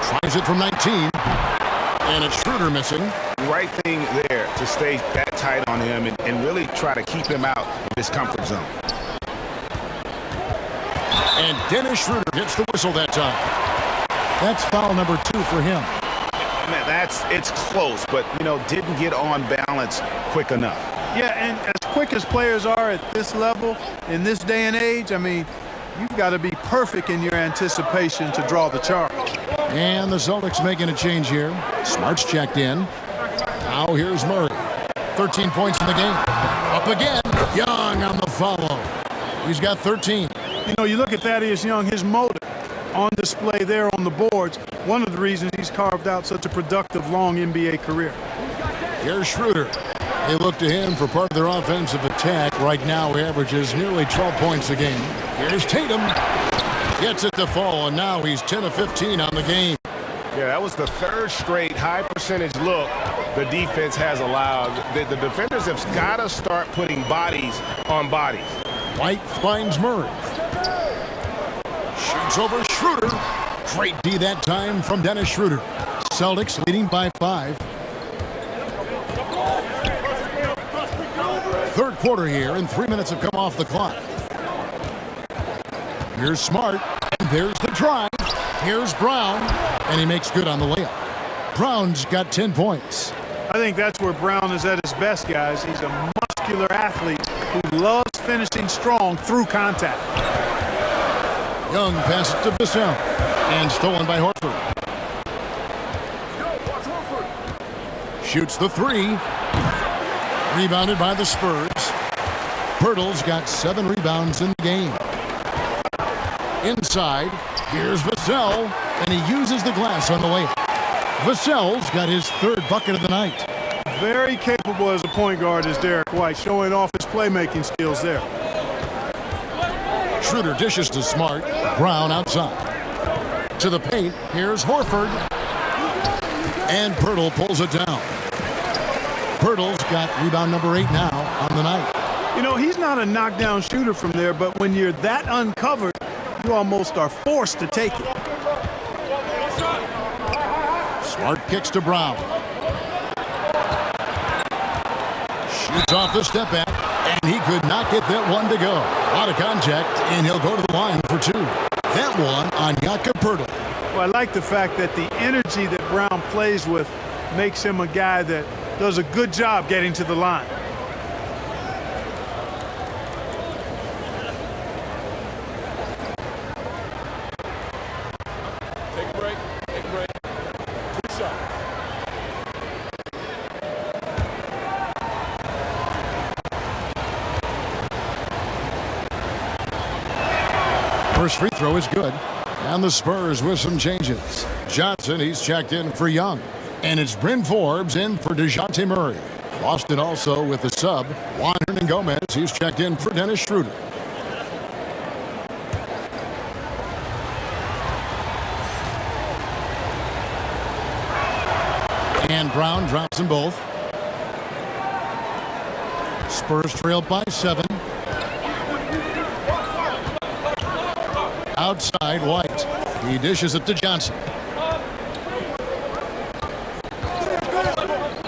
Tries it from 19. And it's Schroeder missing. Right thing there to stay that tight on him and really try to keep him out of his comfort zone. And Dennis Schroeder gets the whistle that time. That's foul number 2 for him. Man, it's close, but, you know, didn't get on balance quick enough. Yeah, and as quick as players are at this level, in this day and age, I mean, you've got to be perfect in your anticipation to draw the charge. And the Celtics making a change here. Smart's checked in. Now here's Murray. 13 points in the game. Up again. Young on the follow. He's got 13. You know, you look at Thaddeus Young, his motive on display there on the boards. One of the reasons he's carved out such a productive, long NBA career. Here's Schroeder. They look to him for part of their offensive attack. Right now, he averages nearly 12 points a game. Here's Tatum. Gets it to fall, and now he's 10 of 15 on the game. Yeah, that was the 3rd straight high-percentage look the defense has allowed. The defenders have got to start putting bodies on bodies. White finds Murray. Shoots over Schroeder. Great D that time from Dennis Schroeder. Celtics leading by 5. Third quarter here, and 3 minutes have come off the clock. Here's Smart, and there's the drive. Here's Brown, and he makes good on the layup. Brown's got 10 points. I think that's where Brown is at his best, guys. He's a muscular athlete who loves finishing strong through contact. Young passes to Vassell, and stolen by Horford. Shoots the 3. Rebounded by the Spurs. Pirtle's got 7 rebounds in the game. Inside, here's Vassell, and he uses the glass on the layup. Vassell's got his 3rd bucket of the night. Very capable as a point guard is Derek White, showing off his playmaking skills there. Schroeder dishes to Smart. Brown outside. To the paint, here's Horford. And Pirtle pulls it down. Pirtle's got rebound number 8 now on the night. You know, he's not a knockdown shooter from there, but when you're that uncovered, you almost are forced to take it. Smart kicks to Brown. Shoots off the step back. And he could not get that one to go. A lot of contact, and he'll go to the line for 2. That one on Jakob Poeltl. Well, I like the fact that the energy that Brown plays with makes him a guy that does a good job getting to the line. Take a break. Take a break. 2 shots. First free throw is good. And the Spurs with some changes. Johnson, he's checked in for Young. And it's Bryn Forbes in for DeJounte Murray. Boston also with the sub. Juan Hernangomez, he's checked in for Dennis Schroeder. And Brown drops them both. Spurs trailed by 7. Outside, White. He dishes it to Johnson.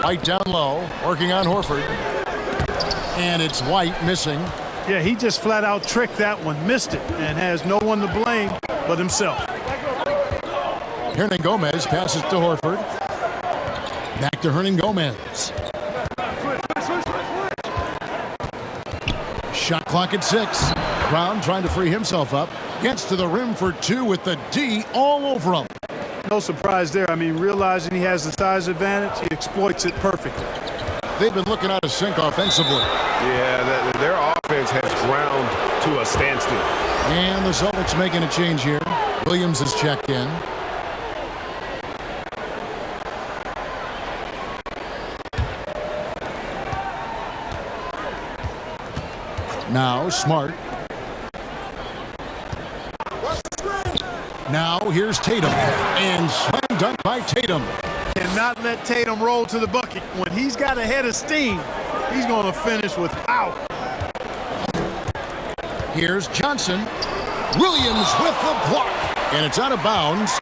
White down low, working on Horford. And it's White missing. Yeah, he just flat out tricked that one, missed it, and has no one to blame but himself. Hernangomez passes to Horford. Back to Hernangomez. Shot clock at 6. Brown trying to free himself up. Gets to the rim for 2 with the D all over him. No surprise there. I mean, realizing he has the size advantage, he exploits it perfectly. They've been looking out of sync offensively. Yeah, their offense has ground to a standstill. And the Celtics making a change here. Williams is checked in. Now Smart. Now here's Tatum. And slam dunk by Tatum. Cannot let Tatum roll to the bucket. When he's got a head of steam, he's going to finish with power. Here's Johnson. Williams with the block. And it's out of bounds.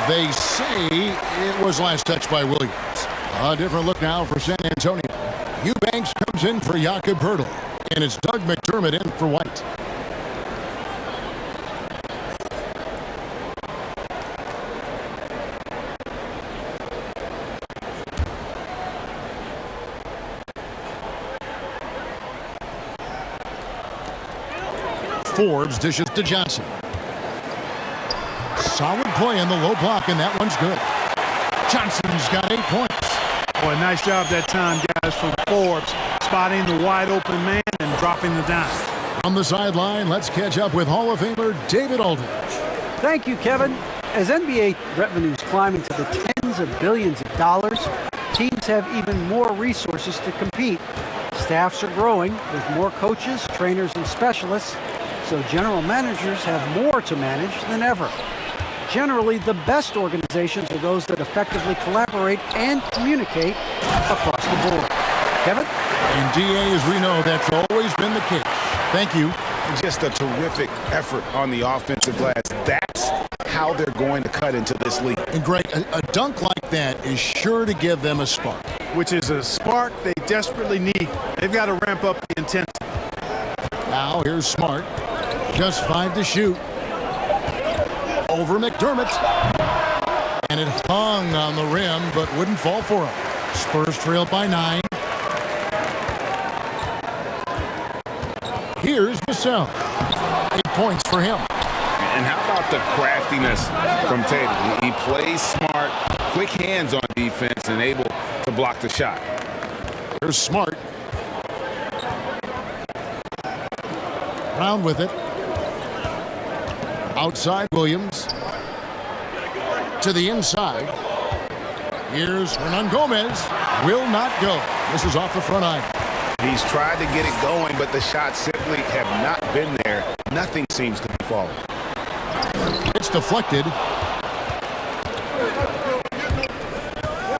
They say it was last touched by Williams. A different look now for San Antonio. Eubanks comes in for Jakob Poeltl. And it's Doug McDermott in for White. Forbes dishes to Johnson. Solid play in the low block, and that one's good. Johnson's got 8 points. Boy, nice job that time, guys, from Forbes, spotting the wide open man and dropping the dime. On the sideline, let's catch up with Hall of Famer David Aldridge. Thank you, Kevin. As NBA revenues climb into the tens of billions of dollars, teams have even more resources to compete. Staffs are growing with more coaches, trainers, and specialists, so general managers have more to manage than ever. Generally, the best organizations are those that effectively collaborate and communicate across the board. Kevin? And DA, as we know, that's always been the case. Thank you. Just a terrific effort on the offensive glass. That's how they're going to cut into this league. And Greg, a dunk like that is sure to give them a spark. Which is a spark they desperately need. They've got to ramp up the intensity. Now here's Smart. Just 5 to shoot. Over McDermott. And it hung on the rim, but wouldn't fall for him. Spurs trailed by 9. Here's Vassell. 8 points for him. And how about the craftiness from Tatum? He plays smart, quick hands on defense, and able to block the shot. Here's Smart. Brown with it. Outside Williams. To the inside. Here's Hernangomez. Will not go. This is off the front iron. He's tried to get it going, but the shots simply have not been there. Nothing seems to be falling. It's deflected.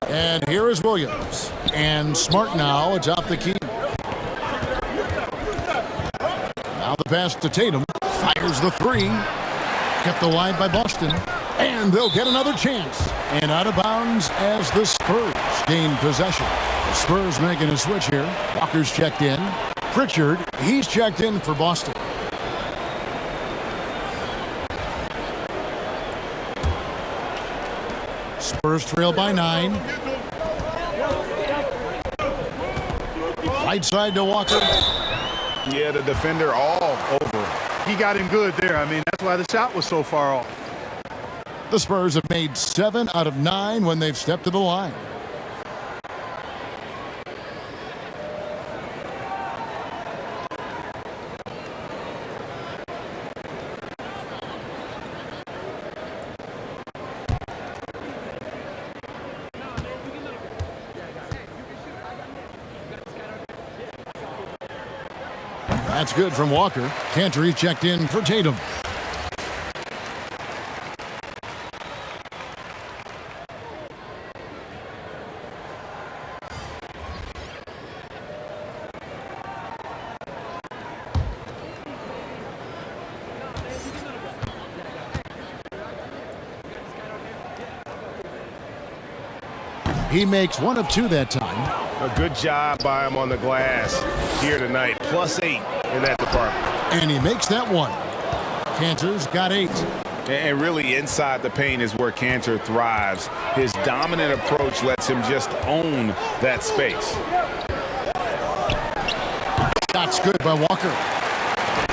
And here is Williams. And Smart now atop the key. Now the pass to Tatum. Fires the 3. Kept alive by Boston. And they'll get another chance. And out of bounds as the Spurs gain possession. The Spurs making a switch here. Walker's checked in. Pritchard, he's checked in for Boston. Spurs trail by 9. Right side to Walker. Yeah, the defender all over. He got him good there. I mean, that's why the shot was so far off. The Spurs have made 7 out of 9 when they've stepped to the line. That's good from Walker. Cantor checked in for Tatum. He makes 1 of 2 that time. A good job by him on the glass here tonight. +8 in that department. And he makes that 1. Cantor's got 8. And really inside the paint is where Cantor thrives. His dominant approach lets him just own that space. That's good by Walker.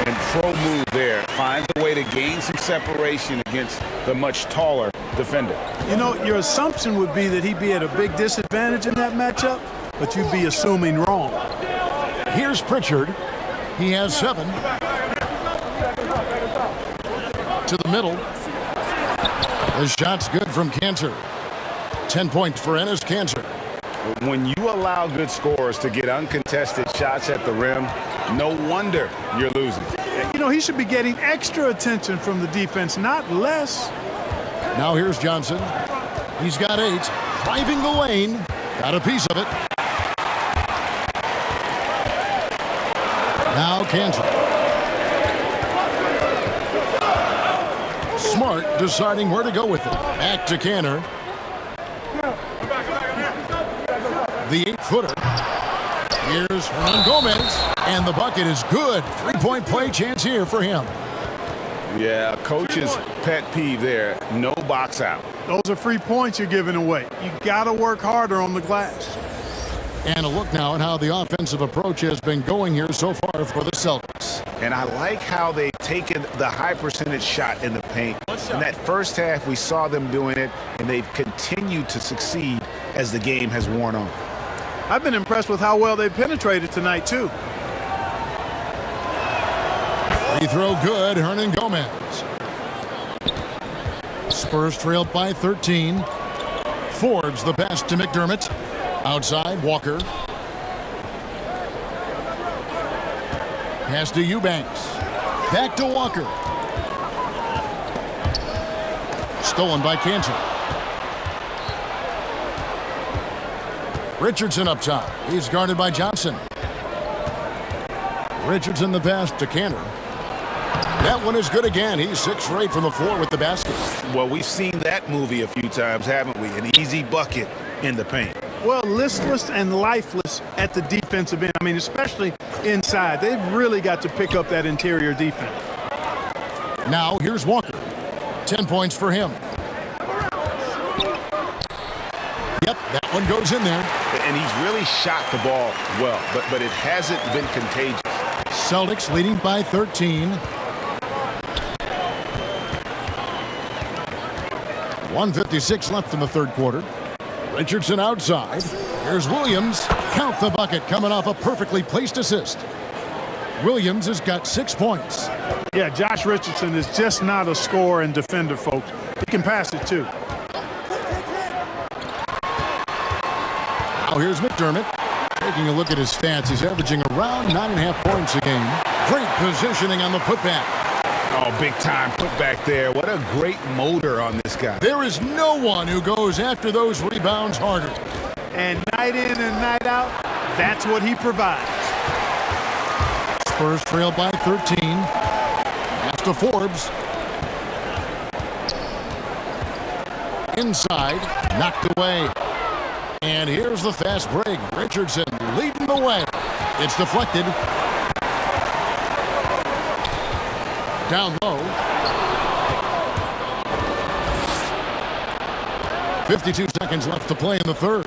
And pro move there. Finds a way to gain some separation against the much taller defender. You know, your assumption would be that he'd be at a big disadvantage in that matchup, but you'd be assuming wrong. Here's Pritchard. He has 7. To the middle. The shot's good from Cantor. 10 points for Enes Kanter. When you allow good scorers to get uncontested shots at the rim, no wonder you're losing. You know, he should be getting extra attention from the defense, not less. Now here's Johnson. He's got 8. Driving the lane. Got a piece of it. Now Cantor. Smart deciding where to go with it. Back to Cantor. The 8-footer. Here's Hernan Gomez. And the bucket is good. 3-point play chance here for him. Yeah, coach's pet peeve there. No box out. Those are free points you're giving away. You got to work harder on the glass. And a look now at how the offensive approach has been going here so far for the Celtics. And I like how they've taken the high percentage shot in the paint. In that first half, we saw them doing it, and they've continued to succeed as the game has worn on. I've been impressed with how well they penetrated tonight, too. Free throw good, Hernan Gomez. Spurs trailed by 13. Forbes the pass to McDermott. Outside, Walker. Pass to Eubanks. Back to Walker. Stolen by Cantor. Richardson up top. He's guarded by Johnson. Richardson the pass to Cantor. That one is good again. He's 6 for 8 from the floor with the basket. Well, we've seen that movie a few times, haven't we? An easy bucket in the paint. Well, listless and lifeless at the defensive end. I mean, especially inside. They've really got to pick up that interior defense. Now, here's Walker. 10 points for him. Yep, that one goes in there. And he's really shot the ball well, but it hasn't been contagious. Celtics leading by 13. 1:56 left in the third quarter. Richardson outside. Here's Williams. Count the bucket coming off a perfectly placed assist. Williams has got 6 points. Yeah, Josh Richardson is just not a scorer and defender, folks. He can pass it, too. Now here's McDermott. Taking a look at his stats, he's averaging around 9.5 points a game. Great positioning on the putback. Oh, big time putback there. What a great motor on this guy. There is no one who goes after those rebounds harder. And night in and night out, that's what he provides. Spurs trail by 13. Pass to Forbes. Inside, knocked away. And here's the fast break. Richardson leading the way. It's deflected. down low. 52 seconds left to play in the third.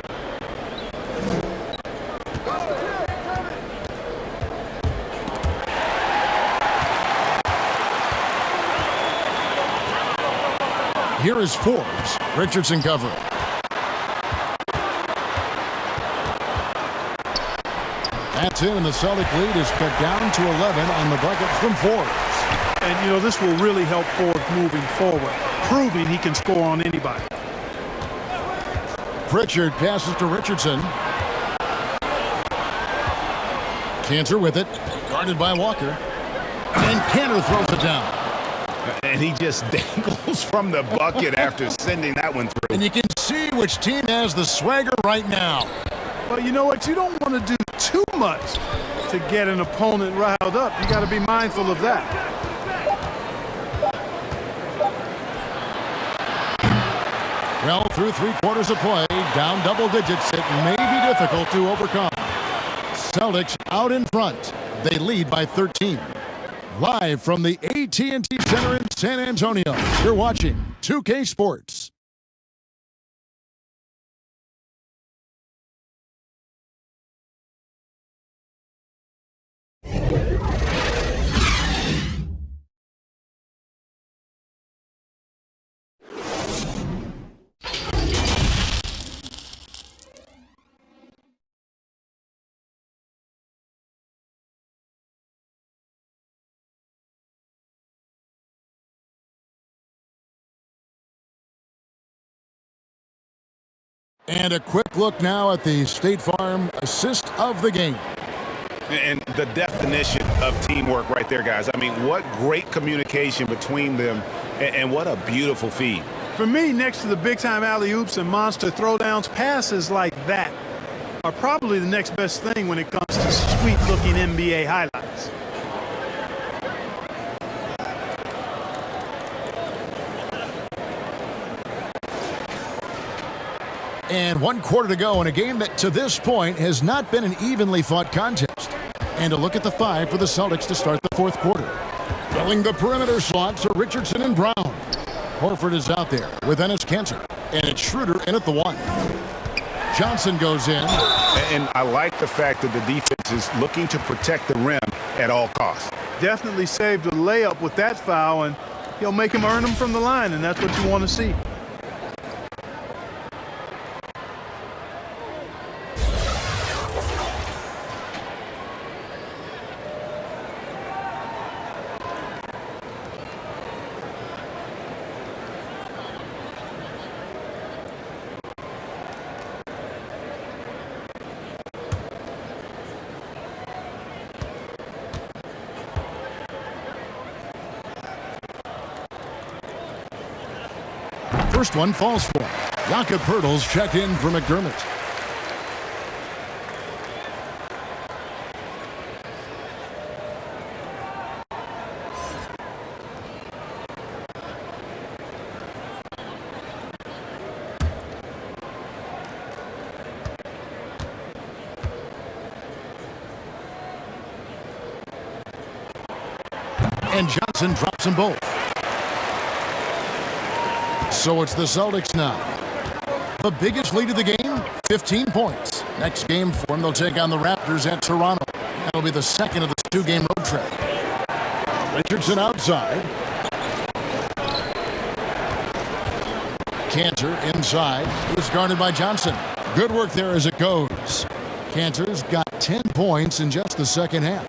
Here is Forbes. Richardson covering. That's it, and the Celtic lead is cut down to 11 on the bucket from Forbes. And, you know, this will really help Forbes moving forward, proving he can score on anybody. Pritchard passes to Richardson. Cantor with it, guarded by Walker. And Cantor throws it down. And he just dangles from the bucket after sending that one through. And you can see which team has the swagger right now. But you know what? You don't want to do too much to get an opponent riled up. You got to be mindful of that. Well, through 3/4 of play, down double digits, it may be difficult to overcome. Celtics out in front. They lead by 13. Live from the AT&T Center in San Antonio, you're watching 2K Sports. And a quick look now at the State Farm assist of the game. And the definition of teamwork right there, guys. I mean, what great communication between them, and what a beautiful feed. For me, next to the big-time alley-oops and monster throwdowns, passes like that are probably the next best thing when it comes to sweet-looking NBA highlights. And 1/4 to go in a game that to this point has not been an evenly fought contest. And a look at the 5 for the Celtics to start the 4th quarter. Filling the perimeter slots are Richardson and Brown. Horford is out there with Enes Kanter. And it's Schroeder in at the 1. Johnson goes in. And I like the fact that the defense is looking to protect the rim at all costs. Definitely saved a layup with that foul, and he'll make him earn them from the line, and that's what you want to see. First one falls for him. Jakob Poeltl's checked in for McDermott. And Johnson drops them both. So it's the Celtics now. The biggest lead of the game, 15 points. Next game for them, they'll take on the Raptors at Toronto. That'll be the second of this 2-game road trip. Richardson outside. Kanter inside. He was guarded by Johnson. Good work there as it goes. Kanter's got 10 points in just the second half.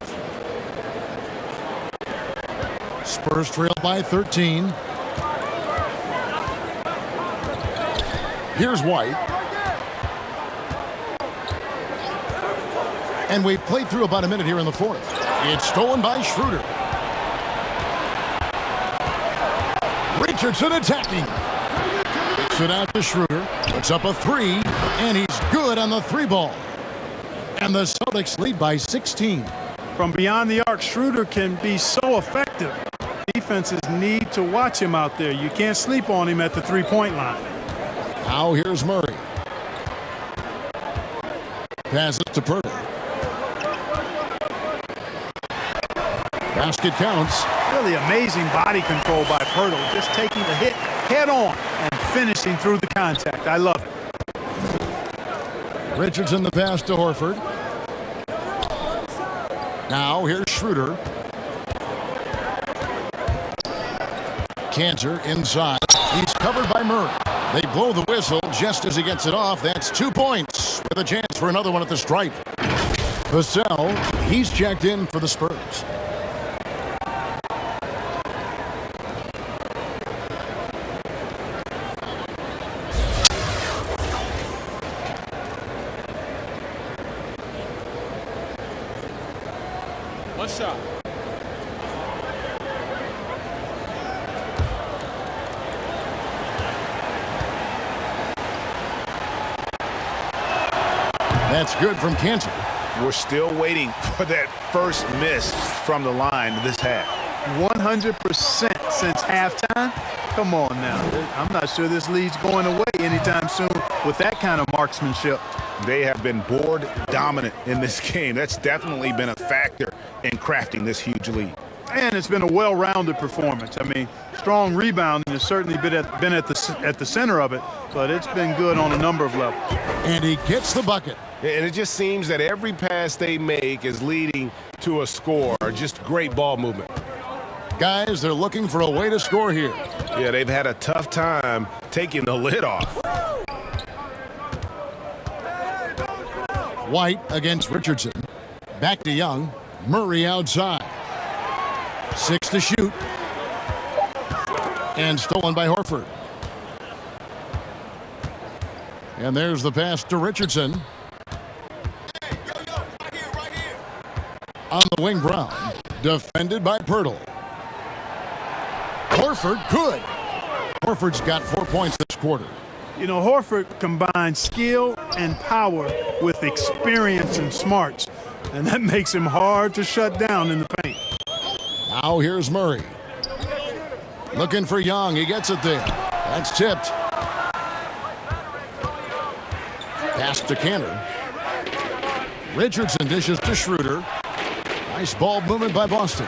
Spurs trail by 13. Here's White. And we've played through about a minute here in the 4th. It's stolen by Schroeder. Richardson attacking. Kicks it out to Schroeder. Puts up a 3, and he's good on the 3-ball. And the Celtics lead by 16. From beyond the arc, Schroeder can be so effective. Defenses need to watch him out there. You can't sleep on him at the 3-point line. Now here's Murray. Passes to Poeltl. Basket counts. Really amazing body control by Pirtle, just taking the hit head on and finishing through the contact. I love it. Richardson the pass to Horford. Now here's Schroeder. Cantor inside. He's covered by Murray. They blow the whistle just as he gets it off. That's 2 points with a chance for another one at the stripe. Vassell, he's checked in for the Spurs. One shot. That's good from Cantor. We're still waiting for that first miss from the line this half. 100% since halftime. Come on now. I'm not sure this lead's going away anytime soon with that kind of marksmanship. They have been board dominant in this game. That's definitely been a factor in crafting this huge lead. And it's been a well-rounded performance. I mean, strong rebounding has certainly been at the center of it, but it's been good on a number of levels. And he gets the bucket. And it just seems that every pass they make is leading to a score. Just great ball movement. Guys, they're looking for a way to score here. Yeah, they've had a tough time taking the lid off. White against Richardson. Back to Young. Murray outside. 6 to shoot. And stolen by Horford. And there's the pass to Richardson. On the wing, Brown. Defended by Pirtle. Horford, good. Horford's got 4 points this quarter. You know, Horford combines skill and power with experience and smarts, and that makes him hard to shut down in the paint. Now here's Murray. Looking for Young. He gets it there. That's tipped. Pass to Cantor. Richardson dishes to Schroeder. Nice ball movement by Boston.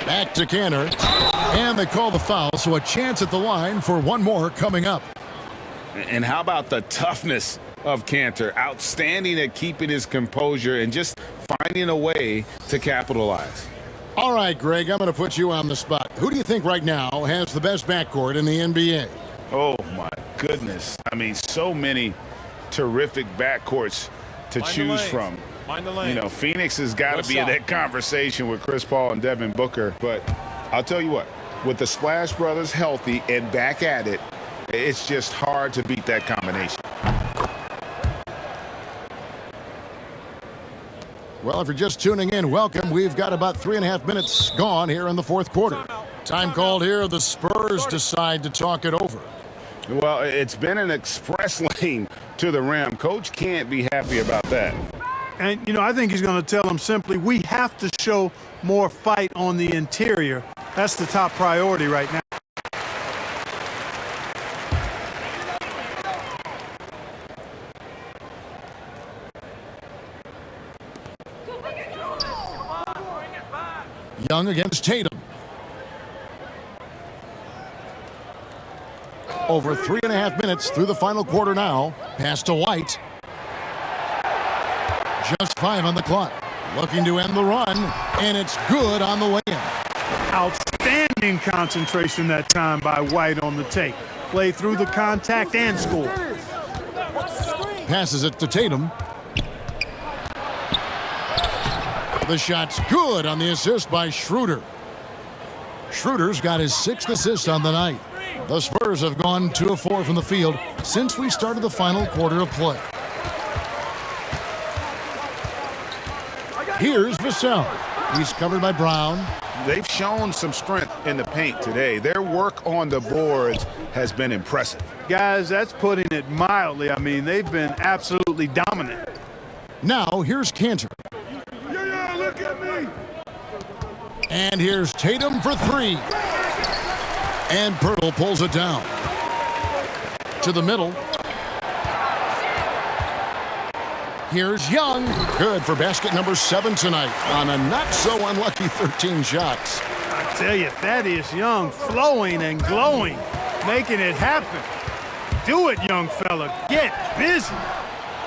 Back to Cantor. And they call the foul, so a chance at the line for one more coming up. And how about the toughness of Cantor? Outstanding at keeping his composure and just finding a way to capitalize. All right, Greg, I'm going to put you on the spot. Who do you think right now has the best backcourt in the NBA? Oh, my goodness. I mean, so many terrific backcourts to choose from. You know, Phoenix has got to be in that conversation with Chris Paul and Devin Booker. But I'll tell you what, with the Splash Brothers healthy and back at it, it's just hard to beat that combination. Well, if you're just tuning in, welcome. We've got about 3.5 minutes gone here in the fourth quarter. Time called here. The Spurs decide to talk it over. Well, it's been an express lane to the rim. Coach can't be happy about that. And, you know, I think he's going to tell them simply, we have to show more fight on the interior. That's the top priority right now. Young against Tatum. Over 3.5 minutes through the final quarter now. Pass to White. Just 5 on the clock. Looking to end the run, and it's good on the way in. Outstanding concentration that time by White on the take. Play through the contact and score. Passes it to Tatum. The shot's good on the assist by Schroeder. Schroeder's got his 6th assist on the night. The Spurs have gone 2 of 4 from the field since we started the final quarter of play. Here's Vassell. He's covered by Brown. They've shown some strength in the paint today. Their work on the boards has been impressive. Guys, that's putting it mildly. I mean, they've been absolutely dominant. Now, here's Cantor. Look at me. And here's Tatum for 3. And Pirtle pulls it down. To the middle. Here's Young. Good for basket number 7 tonight on a not-so-unlucky 13 shots. tell you, Thaddeus Young flowing and glowing, making it happen. Do it, young fella. Get busy.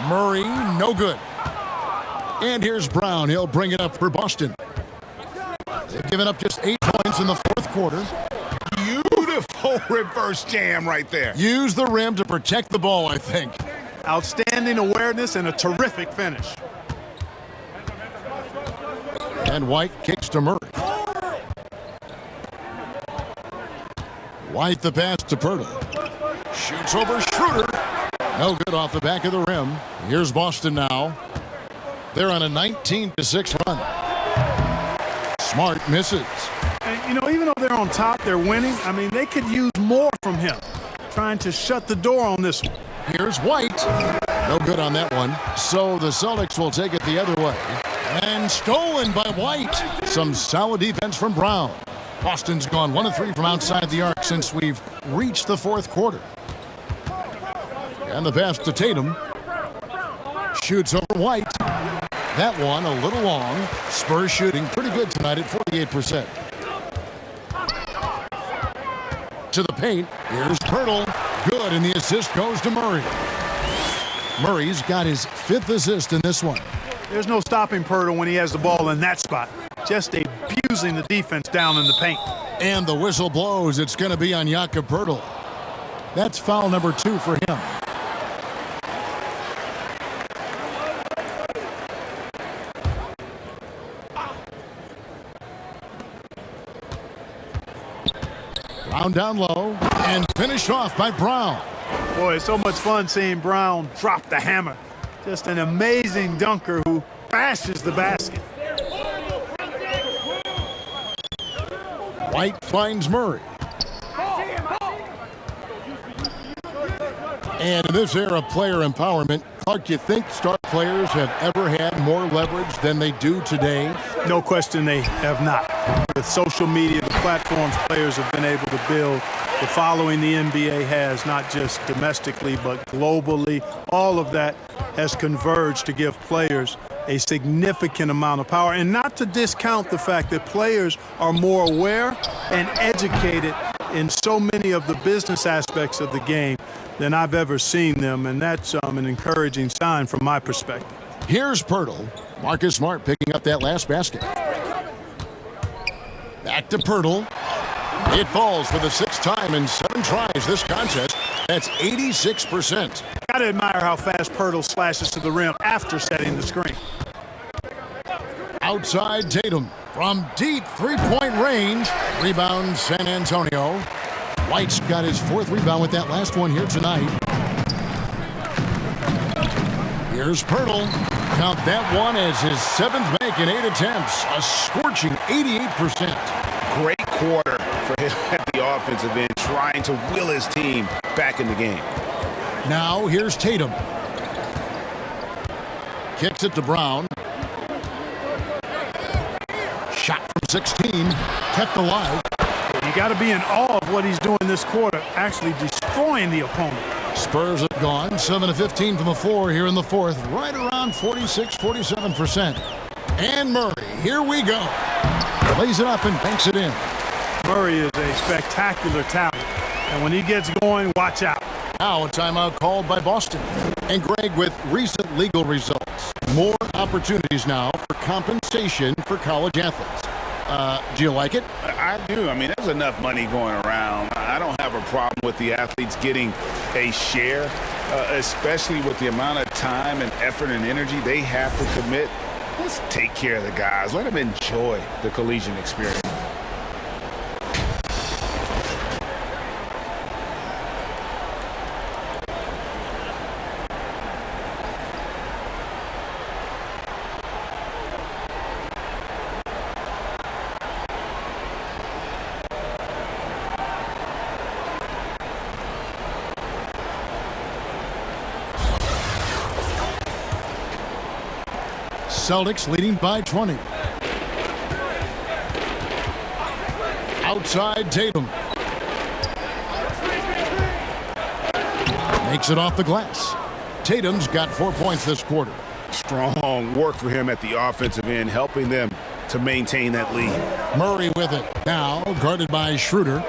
Murray, no good. And here's Brown. He'll bring it up for Boston. They've given up just 8 points in the fourth quarter. Beautiful reverse jam right there. Use the rim to protect the ball, I think. Outstanding awareness and a terrific finish. And White kicks to Murray. White the pass to Pirtle. Shoots over Schroeder. No good off the back of the rim. Here's Boston now. They're on a 19-6 run. Smart misses. And, you know, even though they're on top, they're winning. I mean, they could use more from him. Trying to shut the door on this one. Here's White. No good on that one. So the Celtics will take it the other way. And stolen by White. Some solid defense from Brown. Boston's gone 1 of 3 from outside the arc since we've reached the fourth quarter. And the pass to Tatum. Shoots over White. That one a little long. Spurs shooting pretty good tonight at 48%. To the paint. Here's Pirtle. Good, and the assist goes to Murray. Murray's got his 5th assist in this one. There's no stopping Pirtle when he has the ball in that spot. Just abusing the defense down in the paint. And the whistle blows. It's going to be on Jakob Pirtle. That's foul number 2 for him. Brown down low and finished off by Brown. Boy, it's so much fun seeing Brown drop the hammer. Just an amazing dunker who bashes the basket. White finds Murray. And in this era of player empowerment, Clark, you think star players have ever had more leverage than they do today? No question they have not. With social media, the platforms players have been able to build, the following the NBA has, not just domestically, but globally, all of that has converged to give players a significant amount of power. And not to discount the fact that players are more aware and educated in so many of the business aspects of the game than I've ever seen them, and that's an encouraging sign from my perspective. Here's Pirtle. Marcus Smart picking up that last basket. Back to Pirtle. It falls for the 6th time in 7 tries this contest. That's 86%. Gotta admire how fast Pirtle slashes to the rim after setting the screen. Outside Tatum from deep 3-point range. Rebound San Antonio. White's got his 4th rebound with that last one here tonight. Here's Pirtle. Count that one as his 7th make in 8 attempts. A scorching 88%. Great quarter for him at the offensive end, trying to will his team back in the game. Now here's Tatum. Kicks it to Brown. Shot from 16. Kept alive. You got to be in awe of what he's doing this quarter, actually destroying the opponent. Spurs have gone 7 of 15 from the floor here in the fourth, right around 46-47%. And Murray, here we go. Lays it up and banks it in. Murray is a spectacular talent, and when he gets going, watch out. Now a timeout called by Boston. And Greg, with recent legal results, more opportunities now for compensation for college athletes. Do you like it? I do. I mean, there's enough money going around. I don't have a problem with the athletes getting a share, especially with the amount of time and effort and energy they have to commit. Let's take care of the guys. Let them enjoy the collegiate experience. Celtics leading by 20. Outside Tatum. Makes it off the glass. Tatum's got 4 points this quarter. strong work for him at the offensive end, helping them to maintain that lead. Murray with it. Now guarded by Schroeder.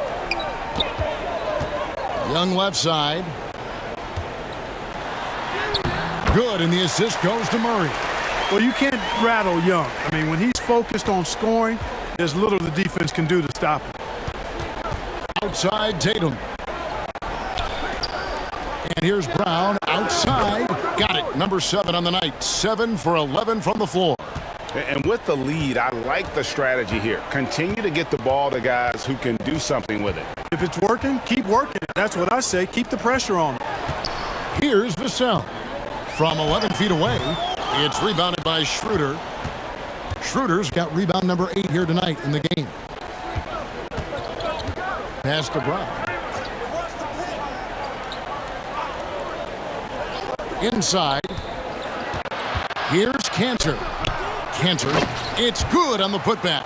Young left side. Good, and the assist goes to Murray. Well, you can't rattle Young. I mean, when he's focused on scoring, there's little the defense can do to stop him. Outside Tatum. And here's Brown outside. Got it. Number 7 on the night. 7 for 11 from the floor. And with the lead, I like the strategy here. Continue to get the ball to guys who can do something with it. If it's working, keep working. That's what I say. Keep the pressure on him. Here's Vassell. From 11 feet away, it's rebounded by Schroeder. Schroeder's got rebound number 8 here tonight in the game. Pass to Brown. Inside. Here's Cantor. Cantor, it's good on the putback.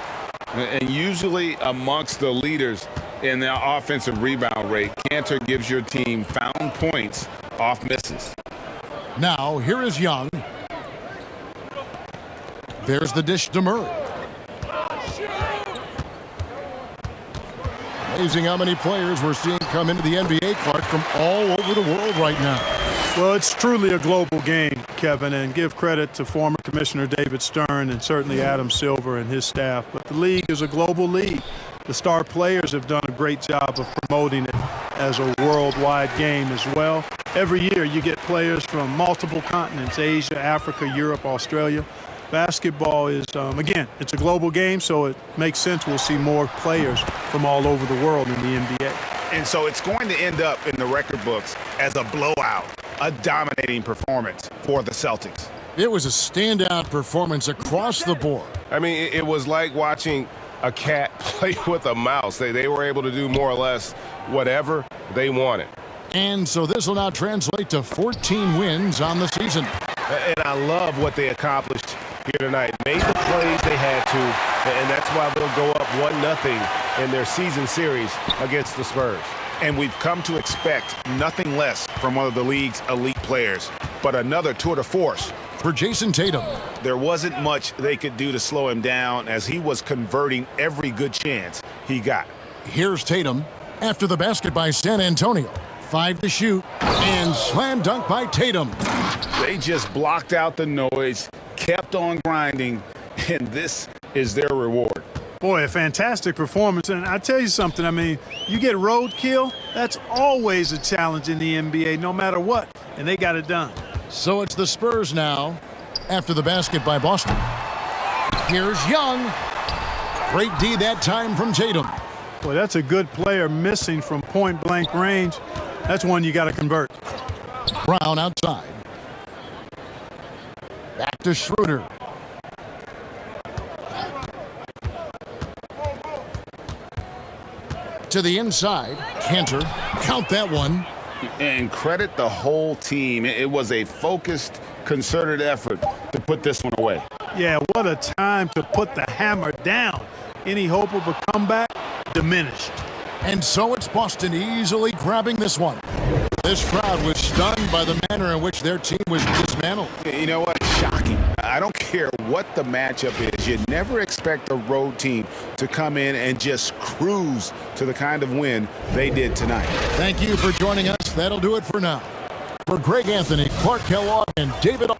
And usually amongst the leaders in their offensive rebound rate, Cantor gives your team found points off misses. Now, here is Young. There's the dish to Murray. Amazing how many players we're seeing come into the NBA, Clark, from all over the world right now. Well, it's truly a global game, Kevin, and give credit to former Commissioner David Stern and certainly Adam Silver and his staff. But the league is a global league. The star players have done a great job of promoting it as a worldwide game as well. Every year you get players from multiple continents, Asia, Africa, Europe, Australia. Basketball is, again, it's a global game, so it makes sense we'll see more players from all over the world in the NBA. And so it's going to end up in the record books as a blowout, a dominating performance for the Celtics. It was a standout performance across the board. I mean, it was like watching a cat play with a mouse. They were able to do more or less whatever they wanted. And so this will now translate to 14 wins on the season. And I love what they accomplished here tonight. Made the plays they had to, and that's why they'll go up 1-0 in their season series against the Spurs. And we've come to expect nothing less from one of the league's elite players, but another tour de force for Jason Tatum. There wasn't much they could do to slow him down as he was converting every good chance he got. Here's Tatum after the basket by San Antonio. 5 to shoot, and slam dunk by Tatum. They just blocked out the noise, kept on grinding, and this is their reward. Boy, a fantastic performance. And I tell you something, I mean, you get roadkill, that's always a challenge in the NBA, no matter what, and they got it done. So it's the Spurs now after the basket by Boston. Here's Young. Great D that time from Tatum. Boy, that's a good player missing from point-blank range. That's one you got to convert. Brown outside. Back to Schroeder. To the inside. Cantor. Count that one. And credit the whole team. It was a focused, concerted effort to put this one away. Yeah, what a time to put the hammer down. Any hope of a comeback? Diminished. And so it's Boston easily grabbing this one. This crowd was stunned by the manner in which their team was dismantled. You know what? Shocking. I don't care what the matchup is. You never expect a road team to come in and just cruise to the kind of win they did tonight. Thank you for joining us. That'll do it for now. For Greg Anthony, Clark Kellogg, and David